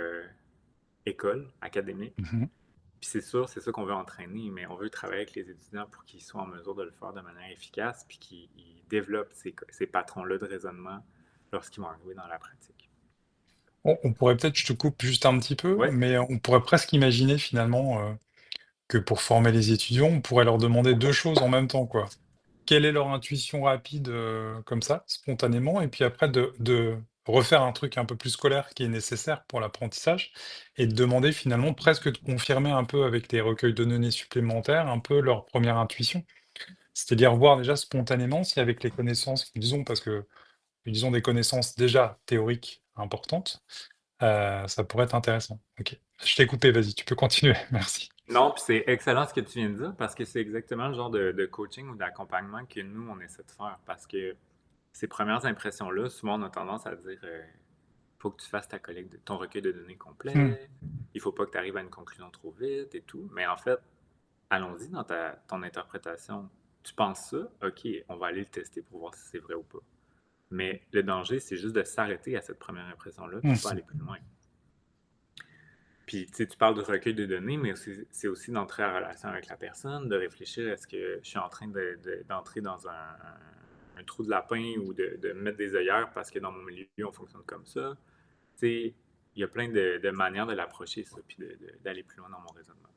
Speaker 2: école, académique.
Speaker 1: Mmh.
Speaker 2: Puis c'est sûr, c'est ça qu'on veut entraîner, mais on veut travailler avec les étudiants pour qu'ils soient en mesure de le faire de manière efficace puis qu'ils développent ces patrons-là de raisonnement lorsqu'ils vont arriver dans la pratique.
Speaker 1: On pourrait peut-être, je te coupe juste un petit peu,
Speaker 2: Ouais,
Speaker 1: mais on pourrait presque imaginer finalement, que pour former les étudiants, on pourrait leur demander 2 choses en même temps, quoi. Quelle est leur intuition rapide, comme ça, spontanément? Et puis après de refaire un truc un peu plus scolaire qui est nécessaire pour l'apprentissage et de demander finalement presque de confirmer un peu avec les recueils de données supplémentaires, un peu leur première intuition. C'est-à-dire voir déjà spontanément si avec les connaissances qu'ils ont, parce qu'ils ont des connaissances déjà théoriques importantes, ça pourrait être intéressant. OK. Je t'ai coupé, vas-y, tu peux continuer, merci.
Speaker 2: non, puis c'est excellent ce que tu viens de dire parce que c'est exactement le genre de coaching ou d'accompagnement que nous, on essaie de faire parce que ces premières impressions-là, souvent on a tendance à dire faut que tu fasses ton recueil de données
Speaker 1: Mmh.
Speaker 2: complet, il faut pas que tu arrives à une conclusion trop vite et tout. Mais en fait, allons-y dans ton interprétation. Tu penses ça? OK, on va aller le tester pour voir si c'est vrai ou pas. Mais le danger, c'est juste de s'arrêter à cette première impression-là puis pas
Speaker 1: Mmh.
Speaker 2: aller plus loin. Puis, tu sais, tu parles de recueil de données, mais c'est aussi d'entrer en relation avec la personne, de réfléchir est-ce que je suis en train d'entrer dans un trou de lapin ou de mettre des œillères parce que dans mon milieu, on fonctionne comme ça. Tu sais, il y a plein de manières de l'approcher, ça, puis d'aller plus loin dans mon raisonnement.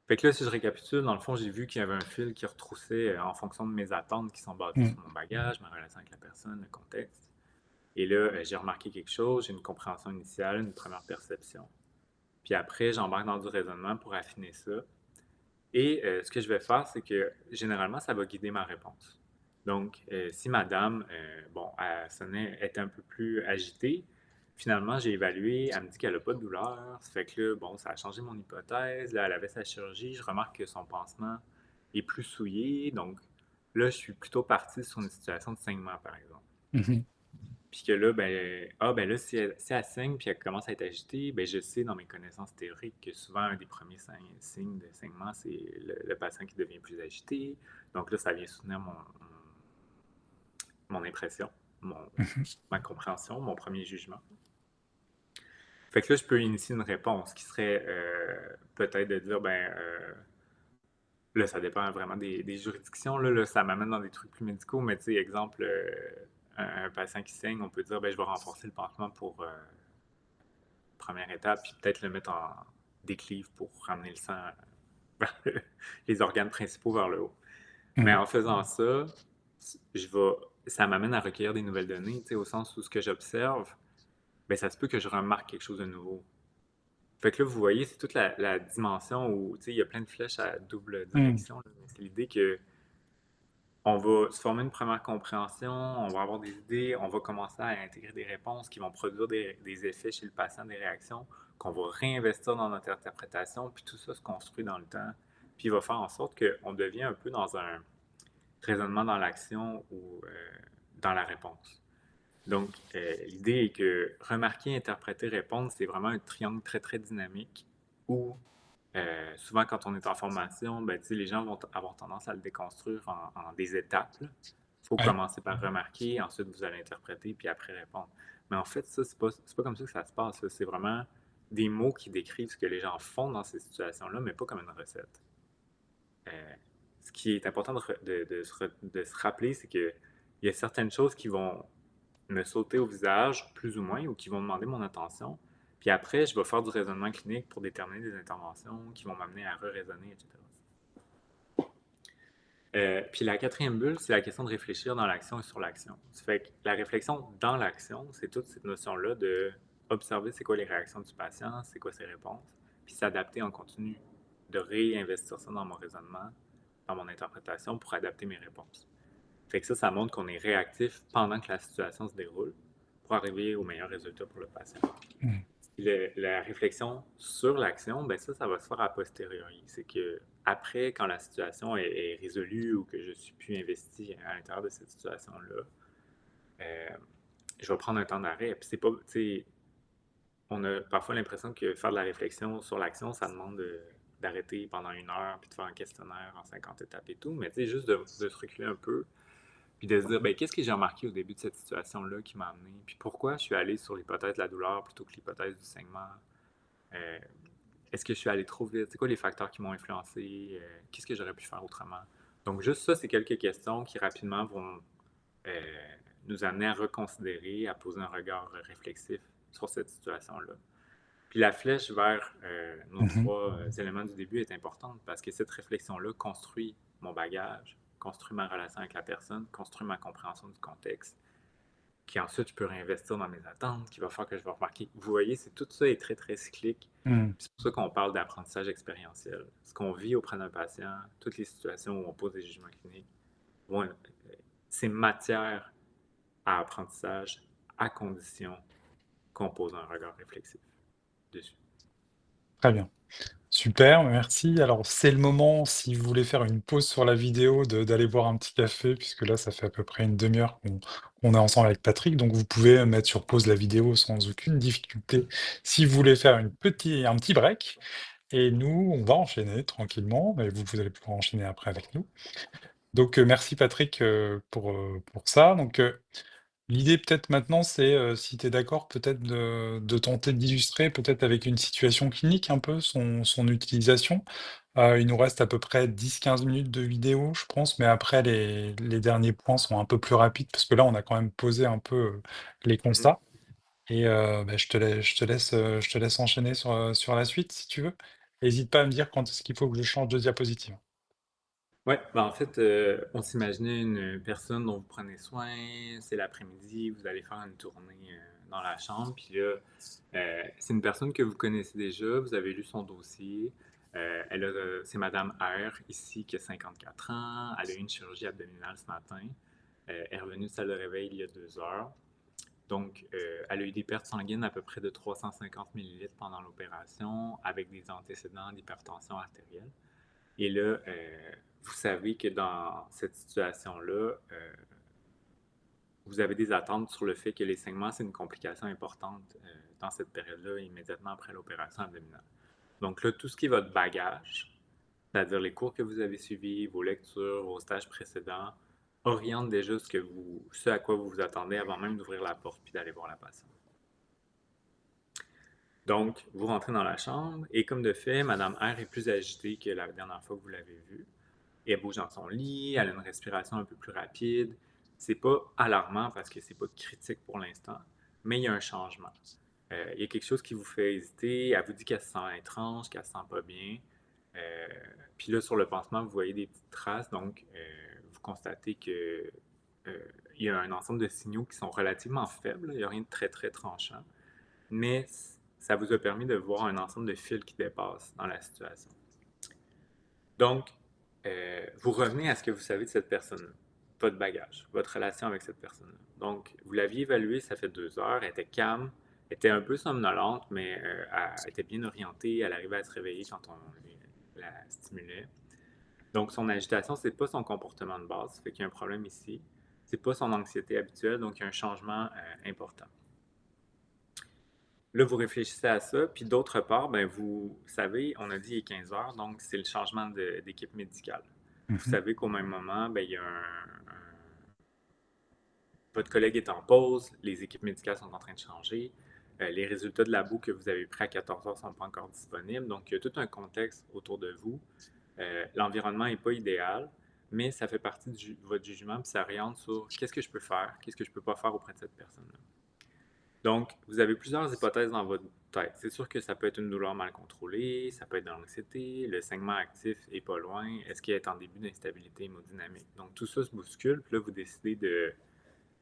Speaker 2: Fait que là, si je récapitule, dans le fond, j'ai vu qu'il y avait un fil qui retroussait en fonction de mes attentes qui sont basées
Speaker 1: Mmh.
Speaker 2: sur mon bagage, ma relation avec la personne, le contexte. Et là, j'ai remarqué quelque chose, j'ai une compréhension initiale, une première perception. Puis après, j'embarque dans du raisonnement pour affiner ça. Et ce que je vais faire, c'est que généralement, ça va guider ma réponse. Donc, si madame, bon, elle sonnait, était un peu plus agitée, finalement, j'ai évalué, elle me dit qu'elle n'a pas de douleur. Ça fait que là, bon, ça a changé mon hypothèse. Là, elle avait sa chirurgie. Je remarque que son pansement est plus souillé. Donc, là, je suis plutôt parti sur une situation de saignement, par exemple.
Speaker 1: Mmh.
Speaker 2: Puis que là, ben, ben là, si elle saigne puis elle commence à être agitée, ben je sais dans mes connaissances théoriques que souvent un des premiers signes de saignement, c'est le patient qui devient plus agité. Donc là, ça vient soutenir mon impression, mon,
Speaker 1: Mmh.
Speaker 2: ma compréhension, mon premier jugement. Fait que là, je peux initier une réponse qui serait peut-être de dire, ben, là, ça dépend vraiment des juridictions. Là, ça m'amène dans des trucs plus médicaux, mais tu sais, exemple, un patient qui saigne, on peut dire, ben, je vais renforcer le pansement pour première étape, puis peut-être le mettre en déclive pour ramener le sang vers les organes principaux vers le haut. Mais
Speaker 1: Mmh.
Speaker 2: en faisant ça, ça m'amène à recueillir des nouvelles données, au sens où ce que j'observe, ben ça se peut que je remarque quelque chose de nouveau. Fait que là, vous voyez, c'est toute la dimension où, tu sais, il y a plein de flèches à double
Speaker 1: Hmm.
Speaker 2: direction, là, mais c'est l'idée que on va se former une première compréhension, on va avoir des idées, on va commencer à intégrer des réponses qui vont produire des effets chez le patient, des réactions qu'on va réinvestir dans notre interprétation, puis tout ça se construit dans le temps, puis il va faire en sorte qu'on devient un peu dans un raisonnement dans l'action ou dans la réponse. Donc, l'idée est que remarquer, interpréter, répondre, c'est vraiment un triangle très, très dynamique où souvent, quand on est en formation, ben, les gens vont avoir tendance à le déconstruire en des étapes. Il faut
Speaker 1: Ouais.
Speaker 2: commencer par remarquer, ensuite vous allez interpréter, puis après répondre. Mais en fait, ça, c'est pas comme ça que ça se passe. C'est vraiment des mots qui décrivent ce que les gens font dans ces situations-là, mais pas comme une recette. Euh, Ce qui est important de se rappeler, c'est qu'il y a certaines choses qui vont me sauter au visage, plus ou moins, ou qui vont demander mon attention. Puis après, je vais faire du raisonnement clinique pour déterminer des interventions qui vont m'amener à re-raisonner, etc. Puis la quatrième bulle, c'est la question de réfléchir dans l'action et sur l'action. Ça fait que la réflexion dans l'action, c'est toute cette notion-là de observer c'est quoi les réactions du patient, c'est quoi ses réponses, puis s'adapter en continu, de réinvestir ça dans mon raisonnement, dans mon interprétation pour adapter mes réponses. Fait que ça montre qu'on est réactif pendant que la situation se déroule pour arriver au meilleur résultat pour le patient.
Speaker 1: Hmm.
Speaker 2: La réflexion sur l'action, ben ça va se faire a posteriori. C'est que après, quand la situation est résolue ou que je suis plus investi à l'intérieur de cette situation-là, euh, je vais prendre un temps d'arrêt. Puis c'est pas, tu sais, on a parfois l'impression que faire de la réflexion sur l'action, ça demande d'arrêter pendant 1 heure puis de faire un questionnaire en 50 étapes et tout. Mais tu sais, juste de se reculer un peu puis de se dire, ben, qu'est-ce que j'ai remarqué au début de cette situation-là qui m'a amené, puis pourquoi je suis allé sur l'hypothèse de la douleur plutôt que l'hypothèse du saignement. Euh, Est-ce que je suis allé trop vite? C'est quoi les facteurs qui m'ont influencé? Qu'est-ce que j'aurais pu faire autrement? Donc, juste ça, c'est quelques questions qui rapidement vont euh, nous amener à reconsidérer, à poser un regard réflexif sur cette situation-là. Puis la flèche vers nos
Speaker 1: Mhm.
Speaker 2: trois éléments du début est importante parce que cette réflexion-là construit mon bagage, construit ma relation avec la personne, construit ma compréhension du contexte, qui ensuite je peux réinvestir dans mes attentes, qui va faire que je vais remarquer. Vous voyez, c'est tout ça est très, très cyclique.
Speaker 1: Hmm.
Speaker 2: C'est pour ça qu'on parle d'apprentissage expérientiel. Ce qu'on vit auprès d'un patient, toutes les situations où on pose des jugements cliniques, c'est matière à apprentissage à condition qu'on pose un regard réflexif dessus.
Speaker 1: Très bien. Super, merci. Alors, c'est le moment, si vous voulez faire une pause sur la vidéo, d'aller boire un petit café, puisque là, ça fait à peu près une demi-heure qu'on est ensemble avec Patrick. Donc, vous pouvez mettre sur pause la vidéo sans aucune difficulté si vous voulez faire un petit break. Et nous, on va enchaîner tranquillement, mais vous allez pouvoir enchaîner après avec nous. Donc, merci Patrick pour ça. Donc, l'idée peut-être maintenant, c'est, si tu es d'accord, peut-être de tenter d'illustrer, peut-être avec une situation clinique un peu, son utilisation. Il nous reste à peu près 10-15 minutes de vidéo, je pense, mais après, les derniers points sont un peu plus rapides, parce que là, on a quand même posé un peu les
Speaker 2: Mhm.
Speaker 1: constats. Et bah, je te laisse enchaîner sur la suite, si tu veux. N'hésite pas à me dire quand est-ce qu'il faut que je change de diapositive.
Speaker 2: Ouais, ben en fait, on s'imaginait une personne dont vous prenez soin, c'est l'après-midi, vous allez faire une tournée dans la chambre, puis là, c'est une personne que vous connaissez déjà, vous avez lu son dossier. C'est Madame R, ici, qui a 54 ans. Elle a eu une chirurgie abdominale ce matin. Elle est revenue de salle de réveil il y a 2 heures. Donc, elle a eu des pertes sanguines à peu près de 350 millilitres pendant l'opération, avec des antécédents d'hypertension artérielle. Et là, vous savez que dans cette situation-là, vous avez des attentes sur le fait que les saignements, c'est une complication importante dans cette période-là, immédiatement après l'opération abdominale. Donc là, tout ce qui est votre bagage, c'est-à-dire les cours que vous avez suivis, vos lectures, vos stages précédents, oriente déjà ce à quoi vous vous attendez avant même d'ouvrir la porte puis d'aller voir la patiente. Donc, vous rentrez dans la chambre et comme de fait, Madame R est plus agitée que la dernière fois que vous l'avez vue. Et elle bouge dans son lit, elle a une respiration un peu plus rapide. C'est pas alarmant parce que c'est pas critique pour l'instant, mais il y a un changement. Il y a quelque chose qui vous fait hésiter. Elle vous dit qu'elle se sent étrange, qu'elle se sent pas bien. Euh, Puis là, sur le pansement, vous voyez des petites traces, donc vous constatez que il y a un ensemble de signaux qui sont relativement faibles. Il n'y a rien de très, très tranchant. mais ça vous a permis de voir un ensemble de fils qui dépassent dans la situation. Donc, vous revenez à ce que vous savez de cette personne-là, votre bagage, votre relation avec cette personne-là. Donc, vous l'aviez évaluée, ça fait 2 heures, elle était calme, elle était un peu somnolente, mais elle était bien orientée, elle arrivait à se réveiller quand on la stimulait. Donc, son agitation, c'est pas son comportement de base, ça fait qu'il y a un problème ici. C'est pas son anxiété habituelle, donc il y a un changement important. Là, vous réfléchissez à ça, puis d'autre part, ben, vous savez, on a dit il est 15 heures, donc c'est le changement d'équipe médicale. Vous
Speaker 1: Mhm.
Speaker 2: savez qu'au même moment, ben, il y a votre collègue est en pause, les équipes médicales sont en train de changer, les résultats de labo que vous avez pris à 14 heures ne sont pas encore disponibles, donc il y a tout un contexte autour de vous. L'environnement n'est pas idéal, mais ça fait partie de votre jugement, puis ça oriente sur qu'est-ce que je peux faire, qu'est-ce que je ne peux pas faire auprès de cette personne-là. Donc, vous avez plusieurs hypothèses dans votre tête. C'est sûr que ça peut être une douleur mal contrôlée, ça peut être de l'anxiété, le saignement actif est pas loin, est-ce qu'il est en début d'instabilité hémodynamique? Donc, tout ça se bouscule, puis là, vous décidez de,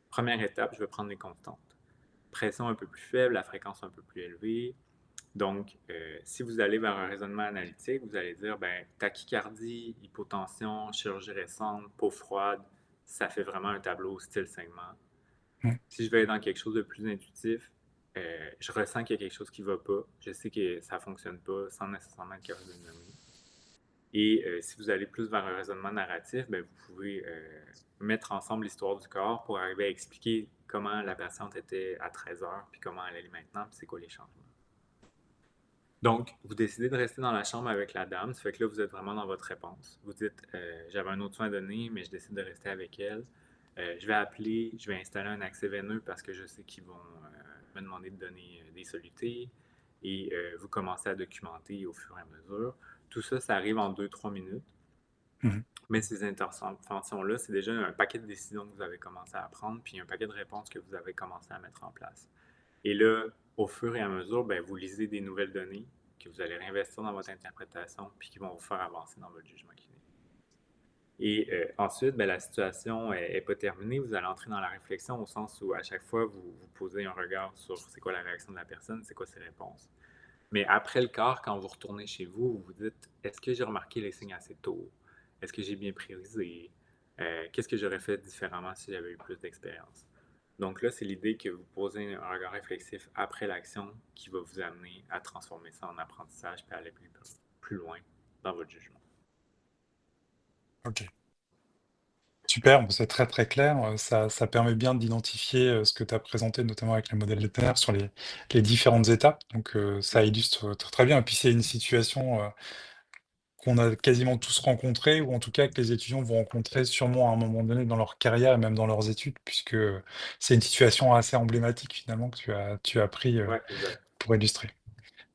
Speaker 2: première étape, je vais prendre les constantes. Pression un peu plus faible, la fréquence un peu plus élevée. Donc, si vous allez vers un raisonnement analytique, vous allez dire, ben, tachycardie, hypotension, chirurgie récente, peau froide, ça fait vraiment un tableau style saignement.
Speaker 1: Mhm.
Speaker 2: Si je vais dans quelque chose de plus intuitif, je ressens qu'il y a quelque chose qui ne va pas. Je sais que ça ne fonctionne pas sans nécessairement être capable de le nommer. Et si vous allez plus vers un raisonnement narratif, ben, vous pouvez mettre ensemble l'histoire du corps pour arriver à expliquer comment la patiente était à 13 heures, puis comment elle est maintenant, puis c'est quoi les changements. Donc, vous décidez de rester dans la chambre avec la dame, ça fait que là, vous êtes vraiment dans votre réponse. Vous dites, j'avais un autre soin à donner, mais je décide de rester avec elle. Je vais appeler, je vais installer un accès veineux parce que je sais qu'ils vont me demander de donner des solutés et vous commencez à documenter au fur et à mesure. Tout ça, ça arrive en 2-3 minutes,
Speaker 1: Mhm.
Speaker 2: mais ces interventions-là, c'est déjà un paquet de décisions que vous avez commencé à prendre, puis un paquet de réponses que vous avez commencé à mettre en place. Et là, au fur et à mesure, ben, vous lisez des nouvelles données que vous allez réinvestir dans votre interprétation puis qui vont vous faire avancer dans votre jugement clinique. Et ensuite, ben, la situation n'est pas terminée. Vous allez entrer dans la réflexion au sens où à chaque fois, vous posez un regard sur c'est quoi la réaction de la personne, c'est quoi ses réponses. Mais après le quart, quand vous retournez chez vous, vous vous dites est-ce que j'ai remarqué les signes assez tôt? Est-ce que j'ai bien priorisé? Qu'est-ce que j'aurais fait différemment si j'avais eu plus d'expérience? Donc là, c'est l'idée que vous posez un regard réflexif après l'action qui va vous amener à transformer ça en apprentissage puis à aller plus loin dans votre jugement.
Speaker 1: Ok. Super, bon, c'est très très clair. Ça permet bien d'identifier ce que tu as présenté, notamment avec les modèles de TNR sur les différentes étapes. Donc, ça
Speaker 2: Mhm.
Speaker 1: illustre très, très bien. Et puis, c'est une situation qu'on a quasiment tous rencontrée, ou en tout cas que les étudiants vont rencontrer sûrement à un moment donné dans leur carrière et même dans leurs études, puisque c'est une situation assez emblématique finalement que tu as pris
Speaker 2: Ouais, exact.
Speaker 1: pour illustrer.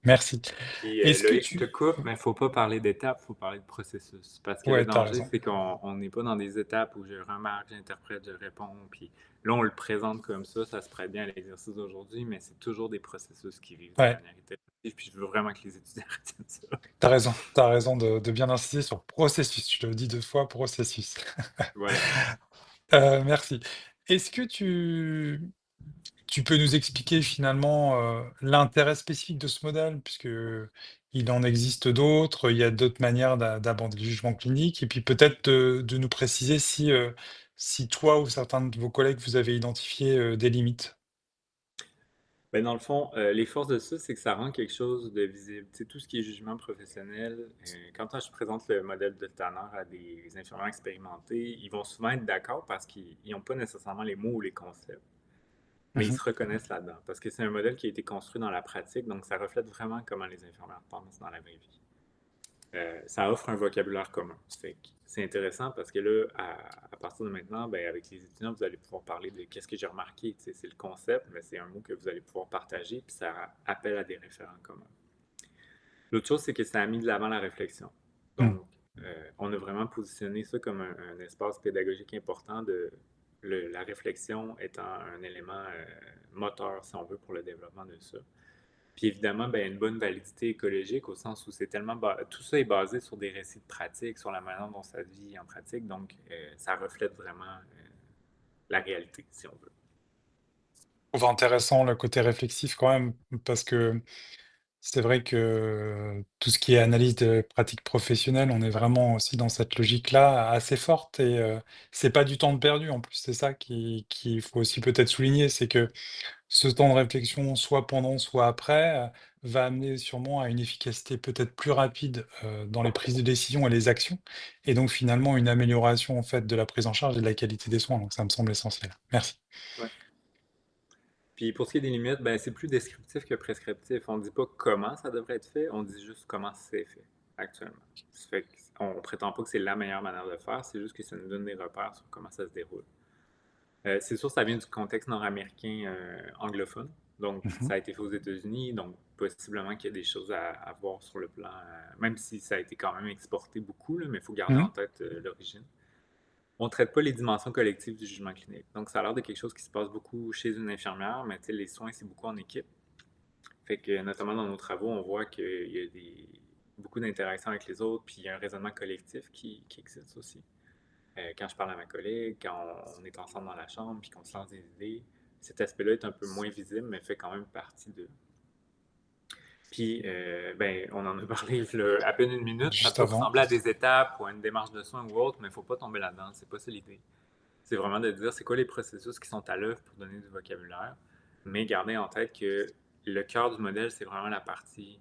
Speaker 1: Merci.
Speaker 2: Puis
Speaker 1: Est-ce que
Speaker 2: Loïc, je te
Speaker 1: tu...
Speaker 2: coupe, mais il ne faut pas parler d'étapes, il faut parler de processus. Parce que le
Speaker 1: Ouais, t'as
Speaker 2: danger,
Speaker 1: raison.
Speaker 2: c'est qu'on n'est pas dans des étapes où je remarque, j'interprète, je réponds. Puis là, on le présente comme ça se prête bien à l'exercice d'aujourd'hui, mais c'est toujours des processus qui vivent de
Speaker 1: Ouais,
Speaker 2: manière itérative. Puis je veux vraiment que les étudiants retiennent ça.
Speaker 1: t'as raison de bien insister sur processus. Je le dis 2 fois, processus.
Speaker 2: Voilà.
Speaker 1: Merci. Est-ce que tu peux nous expliquer finalement l'intérêt spécifique de ce modèle, puisque il en existe d'autres, il y a d'autres manières d'aborder le jugement clinique, et puis peut-être de nous préciser si toi ou certains de vos collègues vous avez identifié des limites.
Speaker 2: Ben, dans le fond, les forces de ça, c'est que ça rend quelque chose de visible. Tu sais, tout ce qui est jugement professionnel, quand je présente le modèle de Tanner à des infirmières expérimentés, ils vont souvent être d'accord parce qu'ils n'ont pas nécessairement les mots ou les concepts, mais ils
Speaker 1: Mhm.
Speaker 2: se reconnaissent là-dedans parce que c'est un modèle qui a été construit dans la pratique, donc ça reflète vraiment comment les infirmières pensent dans la vraie vie. Ça offre un vocabulaire commun. C'est intéressant parce que là, à partir de maintenant, ben, avec les étudiants, vous allez pouvoir parler de qu'est-ce que j'ai remarqué. Tu sais, c'est le concept, mais c'est un mot que vous allez pouvoir partager, puis ça appelle à des référents communs. L'autre chose, c'est que ça a mis de l'avant la réflexion.
Speaker 1: Mhm.
Speaker 2: Donc, on a vraiment positionné ça comme un espace pédagogique important de la réflexion étant un élément moteur, si on veut, pour le développement de ça. Puis évidemment, ben, une bonne validité écologique au sens où c'est tellement tout ça est basé sur des récits de pratique, sur la manière dont ça vit en pratique, donc ça reflète vraiment la réalité, si on veut.
Speaker 1: trouve intéressant le côté réflexif quand même, parce que c'est vrai que tout ce qui est analyse de pratiques professionnelles, on est
Speaker 2: Ouais,
Speaker 1: vraiment aussi dans cette logique-là assez forte et c'est pas du temps de perdu en plus. C'est ça qui qu'il faut aussi peut-être souligner, c'est que ce temps de réflexion, soit pendant, soit après, va amener sûrement à une efficacité peut-être plus rapide, dans les prises de décision et les actions et donc finalement une amélioration en fait de la prise en charge et de la qualité des soins, donc ça me semble essentiel. Merci.
Speaker 2: ouais. Puis pour ce qui est des limites, ben, c'est plus descriptif que prescriptif. On ne dit pas comment ça devrait être fait, on dit juste comment c'est fait actuellement. Ça fait on prétend pas que c'est la meilleure manière de faire, c'est juste que ça nous donne des repères sur comment ça se déroule. C'est sûr, ça vient du contexte nord-américain anglophone. Donc,
Speaker 1: Mmh.
Speaker 2: ça a été fait aux États-Unis, donc possiblement qu'il y a des choses à voir sur le plan, même si ça a été quand même exporté beaucoup, là, mais il faut garder
Speaker 1: Mmh.
Speaker 2: en tête l'origine. On ne traite pas les dimensions collectives du jugement clinique. Donc, ça a l'air de quelque chose qui se passe beaucoup chez une infirmière, mais les soins, c'est beaucoup en équipe. Fait que, notamment dans nos travaux, on voit qu'il y a beaucoup d'interactions avec les autres, puis il y a un raisonnement collectif qui existe aussi. Quand je parle à ma collègue, quand on est ensemble dans la chambre, puis qu'on se lance des idées, cet aspect-là est un peu moins visible, mais fait quand même partie de. Puis, ben, on en a parlé là, à peine une minute. Ça
Speaker 1: Juste
Speaker 2: peut
Speaker 1: avant.
Speaker 2: ressembler à des étapes ou à une démarche de soins ou autre, mais il ne faut pas tomber là-dedans. C'est pas ça l'idée. C'est vraiment de dire c'est quoi les processus qui sont à l'œuvre pour donner du vocabulaire, mais garder en tête que le cœur du modèle, c'est vraiment la partie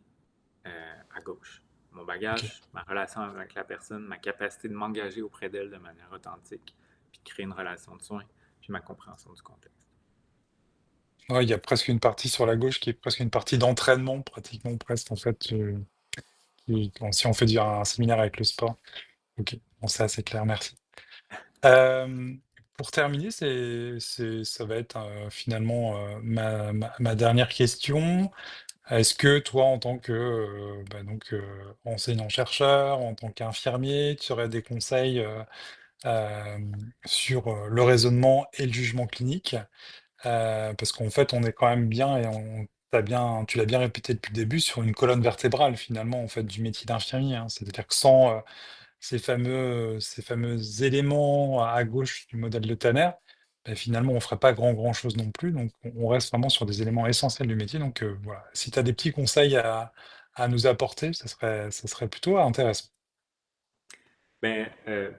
Speaker 2: à gauche. Mon
Speaker 1: OK.
Speaker 2: bagage, ma relation avec la personne, ma capacité de m'engager auprès d'elle de manière authentique, puis de créer une relation de soins, puis ma compréhension du contexte.
Speaker 1: Ouais, il y a presque une partie sur la gauche qui est presque une partie d'entraînement pratiquement presque en fait, qui quand si on fait un séminaire avec le sport. OK, bon c'est assez clair, merci. Hem, pour terminer, ça va être, finalement, ma dernière question. Est-ce que toi, en tant que, enseignant-chercheur, en tant qu'infirmier, tu aurais des conseils, sur, le raisonnement et le jugement clinique? Parce qu'en fait, on est quand même bien et tu l'as bien répété depuis le début, sur une colonne vertébrale finalement, en fait, du métier d'infirmier, hein. C'est-à-dire que sans, ces fameux éléments à gauche du modèle de Tanner, bah, finalement, on ferait pas grand chose non plus. Donc on reste vraiment sur des éléments essentiels du métier. Donc voilà, si tu as des petits conseils à nous apporter, ça serait plutôt intéressant.
Speaker 2: Ben,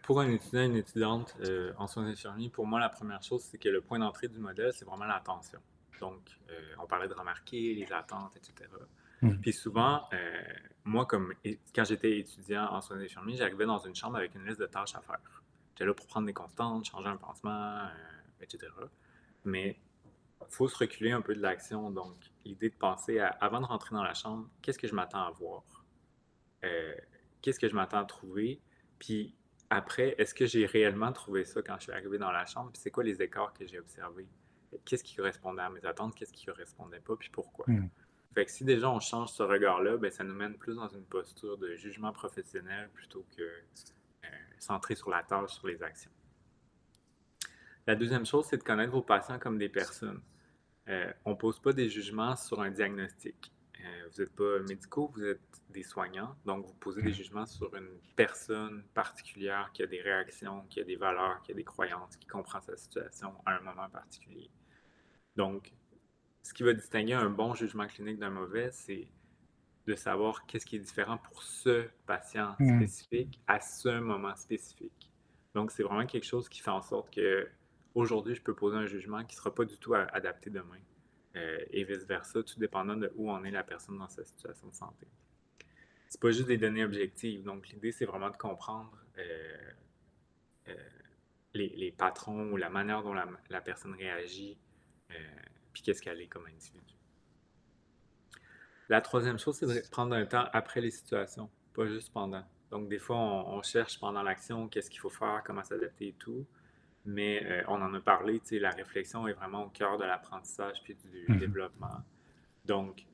Speaker 2: pour un étudiant, une étudiante en soins infirmiers, pour moi, la première chose, c'est que le point d'entrée du modèle, c'est vraiment l'attention. Donc, on parlait de remarquer les attentes, etc.
Speaker 1: Mmh.
Speaker 2: Puis souvent, moi, quand j'étais étudiant en soins infirmiers, j'arrivais dans une chambre avec une liste de tâches à faire. J'étais là pour prendre des constantes, changer un pansement, etc. Mais il faut se reculer un peu de l'action. Donc, l'idée de penser à, avant de rentrer dans la chambre, qu'est-ce que je m'attends à voir? Euh, Qu'est-ce que je m'attends à trouver? Puis après, est-ce que j'ai réellement trouvé ça quand je suis arrivé dans la chambre? Puis c'est quoi les écarts que j'ai observés? Qu'est-ce qui correspondait à mes attentes? Qu'est-ce qui ne correspondait pas? Puis pourquoi?
Speaker 1: Mmh.
Speaker 2: Fait que si déjà on change ce regard-là, ben, ça nous mène plus dans une posture de jugement professionnel plutôt que centré sur la tâche, sur les actions. La deuxième chose, c'est de connaître vos patients comme des personnes. On ne pose pas des jugements sur un diagnostic. Vous n'êtes pas médicaux, vous êtes des soignants, donc vous posez des
Speaker 1: Mmh.
Speaker 2: jugements sur une personne particulière qui a des réactions, qui a des valeurs, qui a des croyances, qui comprend sa situation à un moment particulier. Donc, ce qui va distinguer un bon jugement clinique d'un mauvais, c'est de savoir qu'est-ce qui est différent pour ce patient
Speaker 1: Mmh.
Speaker 2: spécifique à ce moment spécifique. Donc, c'est vraiment quelque chose qui fait en sorte que aujourd'hui, je peux poser un jugement qui ne sera pas du tout adapté demain. Et vice-versa, tout dépendant de où en est la personne dans sa situation de santé. C'est pas juste des données objectives. Donc, l'idée, c'est vraiment de comprendre euh, les patrons ou la manière dont la personne réagit, euh, puis qu'est-ce qu'elle est comme individu. La troisième chose, c'est de prendre un temps après les situations, pas juste pendant. Donc, des fois, on cherche pendant l'action qu'est-ce qu'il faut faire, comment s'adapter et tout. Mais on en a parlé, tu sais, la réflexion est vraiment au cœur de l'apprentissage puis du
Speaker 1: Mmh.
Speaker 2: développement. Donc,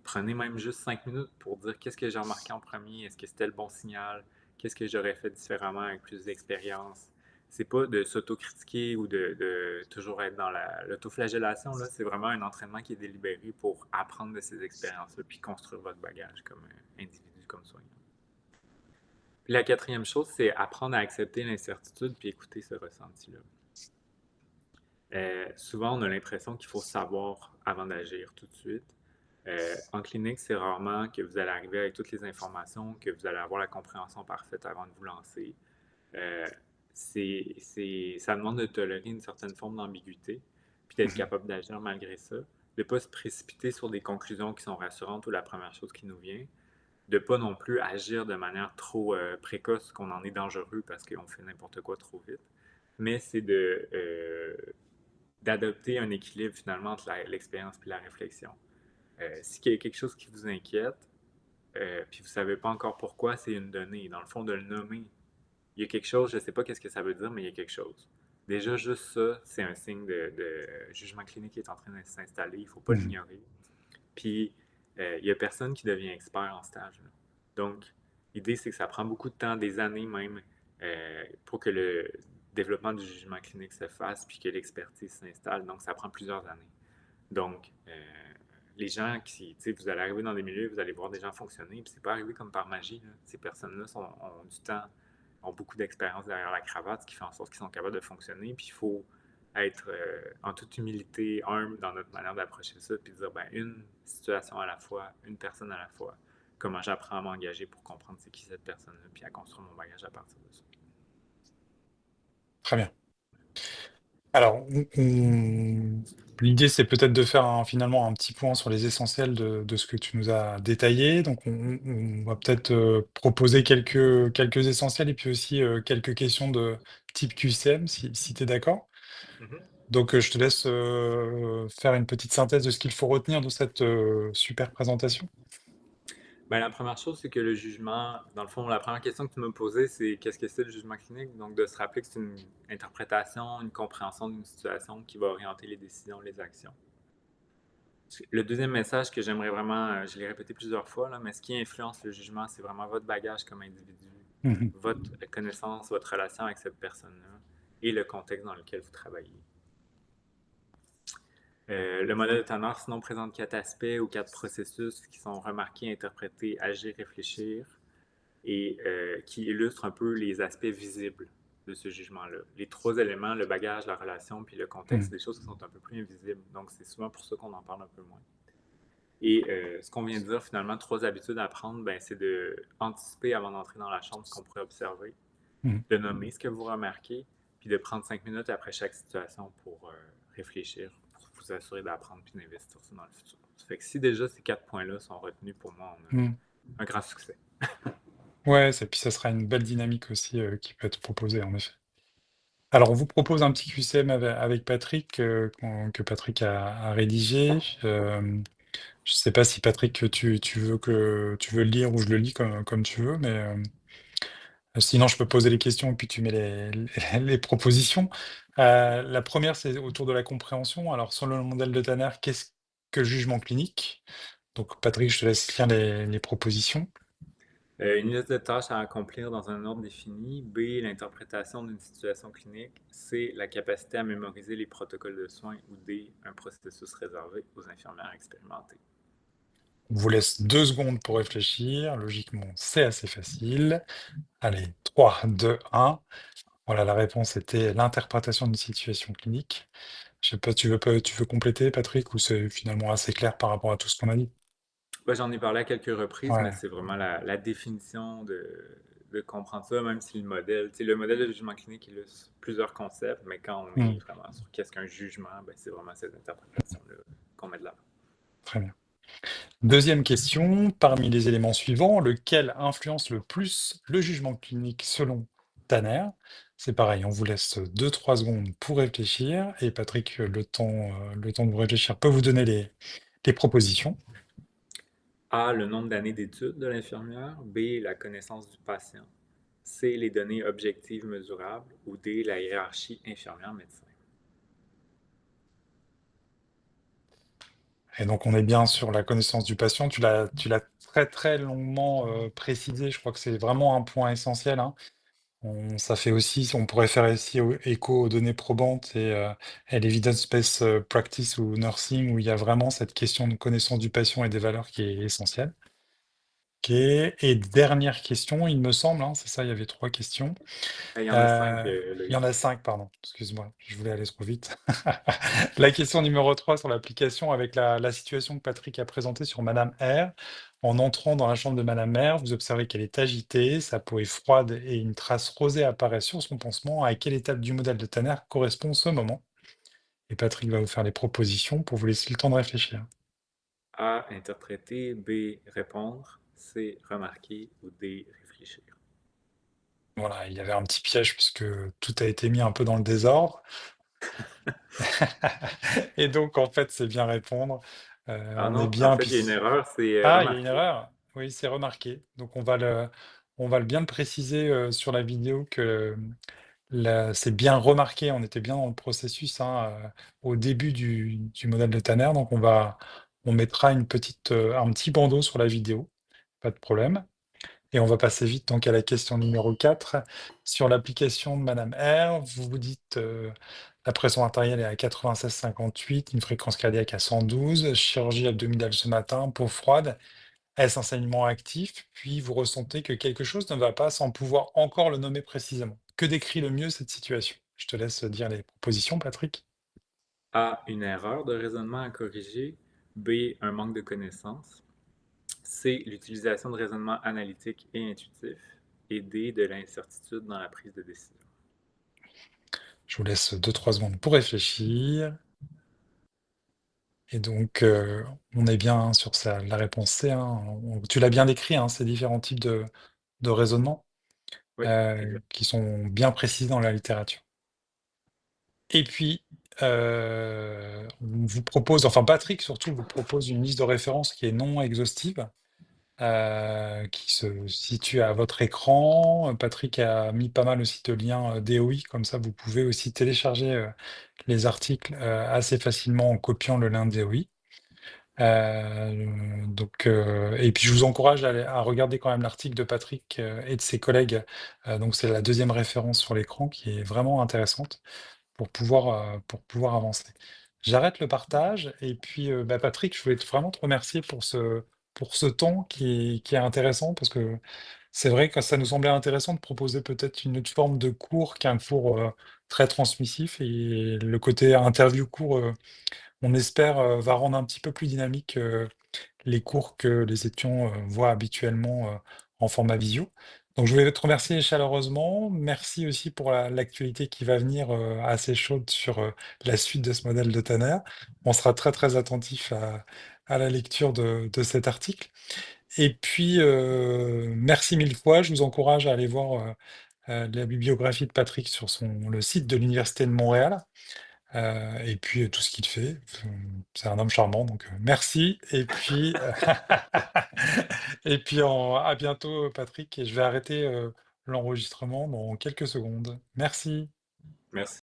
Speaker 2: prenez même juste 5 minutes pour dire qu'est-ce que j'ai remarqué en premier, est-ce que c'était le bon signal, qu'est-ce que j'aurais fait différemment avec plus d'expérience. C'est pas de s'autocritiquer ou de toujours être dans l'autoflagellation, là. C'est vraiment un entraînement qui est délibéré pour apprendre de ces expériences-là puis construire votre bagage comme individu, comme soignant. Puis la quatrième chose, c'est apprendre à accepter l'incertitude puis écouter ce ressenti-là. Souvent, on a l'impression qu'il faut savoir avant d'agir tout de suite. En clinique, c'est rarement que vous allez arriver avec toutes les informations, que vous allez avoir la compréhension parfaite avant de vous lancer. Euh, Ça demande de tolérer une certaine forme d'ambiguïté, puis d'être
Speaker 1: Mhm.
Speaker 2: capable d'agir malgré ça, de ne pas se précipiter sur des conclusions qui sont rassurantes ou la première chose qui nous vient, de ne pas non plus agir de manière trop précoce qu'on en est dangereux parce qu'on fait n'importe quoi trop vite, mais c'est d'adopter un équilibre finalement entre l'expérience et la réflexion. S'il y a quelque chose qui vous inquiète, puis vous ne savez pas encore pourquoi, c'est une donnée. Dans le fond, de le nommer. Il y a quelque chose, je ne sais pas qu'est-ce que ça veut dire, mais il y a quelque chose. Déjà, juste ça, c'est un signe de jugement clinique qui est en train de s'installer. Il ne faut pas
Speaker 1: Mhm.
Speaker 2: l'ignorer. Puis, il n'y a personne qui devient expert en stage, là. Donc, l'idée, c'est que ça prend beaucoup de temps, des années même, pour que le développement du jugement clinique se fasse, puis que l'expertise s'installe. Donc, ça prend plusieurs années. Donc, les gens qui, tu sais, vous allez arriver dans des milieux, vous allez voir des gens fonctionner, puis c'est pas arrivé comme par magie, là. Ces personnes-là ont du temps, ont beaucoup d'expérience derrière la cravate, ce qui fait en sorte qu'ils sont capables de fonctionner, puis il faut être en toute humilité, humble dans notre manière d'approcher ça, puis dire, ben, une situation à la fois, une personne à la fois, comment j'apprends à m'engager pour comprendre c'est qui cette personne-là, puis à construire mon bagage à partir de ça.
Speaker 1: Très bien. Alors, l'idée, c'est peut-être de faire finalement un petit point sur les essentiels de ce que tu nous as détaillé. Donc, on va peut-être proposer quelques essentiels et puis aussi quelques questions de type QCM, si tu es d'accord.
Speaker 2: Mhm.
Speaker 1: Donc, je te laisse faire une petite synthèse de ce qu'il faut retenir de cette super présentation.
Speaker 2: Ben, la première chose, c'est que le jugement, dans le fond, la première question que tu m'as posée, c'est qu'est-ce que c'est le jugement clinique? Donc, de se rappeler que c'est une interprétation, une compréhension d'une situation qui va orienter les décisions, les actions. Le deuxième message que j'aimerais vraiment, je l'ai répété plusieurs fois, là, mais ce qui influence le jugement, c'est vraiment votre bagage comme individu,
Speaker 1: Mhm.
Speaker 2: votre connaissance, votre relation avec cette personne-là et le contexte dans lequel vous travaillez. Le modèle de Tanner, sinon, présente quatre aspects ou quatre processus qui sont remarqués, interprétés, agir, réfléchir, et qui illustrent un peu les aspects visibles de ce jugement-là. Les trois éléments, le bagage, la relation, puis le contexte,
Speaker 1: Mhm.
Speaker 2: c'est des choses qui sont un peu plus invisibles. Donc, c'est souvent pour ça qu'on en parle un peu moins. Et ce qu'on vient de dire, finalement, trois habitudes à prendre, ben, c'est de anticiper avant d'entrer dans la chambre ce qu'on pourrait observer,
Speaker 1: Mhm.
Speaker 2: de nommer ce que vous remarquez, puis de prendre 5 minutes après chaque situation pour réfléchir, pour vous assurer d'apprendre puis d'investir ça dans le futur. Ça fait que si déjà ces quatre points-là sont retenus, pour moi, on
Speaker 1: Mhm.
Speaker 2: a un grand succès.
Speaker 1: Ouais, et puis ça sera une belle dynamique aussi qui peut être proposée, en effet. Alors, on vous propose un petit QCM avec Patrick, que Patrick a rédigé. Je sais pas si Patrick, tu veux le lire ou je le lis comme tu veux, mais sinon je peux poser les questions et puis tu mets les propositions. La première, c'est autour de la compréhension. Alors, sur le modèle de Tanner, qu'est-ce que le jugement clinique? Donc, Patrick, je te laisse lire les propositions.
Speaker 2: Une liste de tâches à accomplir dans un ordre défini. B, l'interprétation d'une situation clinique. C, la capacité à mémoriser les protocoles de soins. Ou D, un processus réservé aux infirmières expérimentées.
Speaker 1: On vous laisse 2 secondes pour réfléchir. Logiquement, c'est assez facile. Allez, 3, 2, 1. Voilà, la réponse était l'interprétation d'une situation clinique. Je sais pas, tu veux compléter, Patrick, ou c'est finalement assez clair par rapport à tout ce qu'on a dit?
Speaker 2: Ouais, j'en ai parlé à quelques reprises, mais
Speaker 1: Ouais.
Speaker 2: c'est vraiment la définition de comprendre ça, même si le modèle, tu sais, le modèle de jugement clinique illustre plusieurs concepts, mais quand on est
Speaker 1: Hmm,
Speaker 2: vraiment sur qu'est-ce qu'un jugement, ben, c'est vraiment cette interprétation-là qu'on met de l'avant.
Speaker 1: très bien. Deuxième question, parmi les éléments suivants, lequel influence le plus le jugement clinique selon Tanner? C'est pareil, on vous laisse 2, 3 secondes pour réfléchir, et Patrick, le temps de vous réfléchir peut vous donner les propositions.
Speaker 2: A, le nombre d'années d'études de l'infirmière. B, la connaissance du patient. C, les données objectives mesurables. Ou D, la hiérarchie infirmière-médecin.
Speaker 1: Et donc, on est bien sur la connaissance du patient. Tu l'as très, très longuement précisé. Je crois que c'est vraiment un point essentiel, hein. Ça fait aussi, on pourrait faire ici écho aux données probantes et l'evidence-based practice ou nursing, où il y a vraiment cette question de connaissance du patient et des valeurs qui est essentielle. OK et dernière question, il me semble, hein, c'est ça? Il y avait 3 questions.
Speaker 2: Il y en a 5,
Speaker 1: Heu, il y en a
Speaker 2: Loïc.
Speaker 1: 5, pardon, excuse-moi, je voulais aller trop vite. La question numéro 3 sur l'application avec la situation que Patrick a présentée sur Madame R. En entrant dans la chambre de Madame R, vous observez qu'elle est agitée, sa peau est froide et une trace rosée apparaît sur son pansement. À quelle étape du modèle de Tanner correspond ce moment? Et Patrick va vous faire les propositions pour vous laisser le temps de réfléchir.
Speaker 2: A, interpréter, B, répondre, C, remarquer ou D, réfléchir.
Speaker 1: Voilà, il y avait un petit piège puisque tout a été mis un peu dans le désordre. Et donc, en fait, c'est bien répondre.
Speaker 2: Ah
Speaker 1: On est
Speaker 2: non, en
Speaker 1: bien,
Speaker 2: fait, il y a une
Speaker 1: puis
Speaker 2: erreur, c'est
Speaker 1: ah, il y a une
Speaker 2: remarquer.
Speaker 1: erreur? Oui, c'est remarqué. Donc on va le bien le préciser, sur la vidéo que, c'est bien remarqué, on était bien dans le processus, hein, au début du modèle de Tanner, donc on mettra un petit bandeau sur la vidéo, pas de problème. Et on va passer vite donc à la question numéro 4. Sur l'application de Madame R, vous vous dites, la pression artérielle est à 96,58, une fréquence cardiaque à 112, chirurgie abdominale ce matin, peau froide. Est-ce un saignement actif? Puis vous ressentez que quelque chose ne va pas sans pouvoir encore le nommer précisément. Que décrit le mieux cette situation? Je te laisse dire les propositions, Patrick.
Speaker 2: A, une erreur de raisonnement à corriger. B, un manque de connaissances. C, l'utilisation de raisonnement analytique et intuitif. Et D, de l'incertitude dans la prise de décision.
Speaker 1: Je vous laisse 2-3 secondes pour réfléchir. Et donc, on est bien, hein, sur la réponse C, hein. Tu l'as bien décrit, hein, ces différents types de raisonnement,
Speaker 2: Oui, exact.
Speaker 1: qui sont bien précisés dans la littérature. Et puis, on vous propose, enfin Patrick surtout vous propose une liste de références qui est non exhaustive, qui se situe à votre écran. Patrick a mis pas mal aussi de liens, DOI, comme ça vous pouvez aussi télécharger, les articles, assez facilement en copiant le lien DOI. Et puis je vous encourage à regarder quand même l'article de Patrick, et de ses collègues. Donc c'est la deuxième référence sur l'écran qui est vraiment intéressante pour pouvoir avancer. J'arrête le partage et puis, bah, Patrick, je voulais vraiment te remercier pour ce temps qui est intéressant parce que c'est vrai que ça nous semblait intéressant de proposer peut-être une autre forme de cours qu'un cours, très transmissif et le côté interview court, on espère, va rendre un petit peu plus dynamique, les cours que les étudiants, voient habituellement, en format visio. Donc je voulais te remercier chaleureusement. Merci aussi pour l'actualité qui va venir, assez chaude sur, la suite de ce modèle de Tanner. On sera très, très attentif à la lecture de cet article et puis, merci 1000 fois. Je vous encourage à aller voir, la bibliographie de Patrick sur le site de l'Université de Montréal. Et puis, tout ce qu'il fait, c'est un homme charmant donc, merci et puis, et puis à bientôt, Patrick et je vais arrêter, l'enregistrement dans quelques secondes. Merci.
Speaker 2: Merci.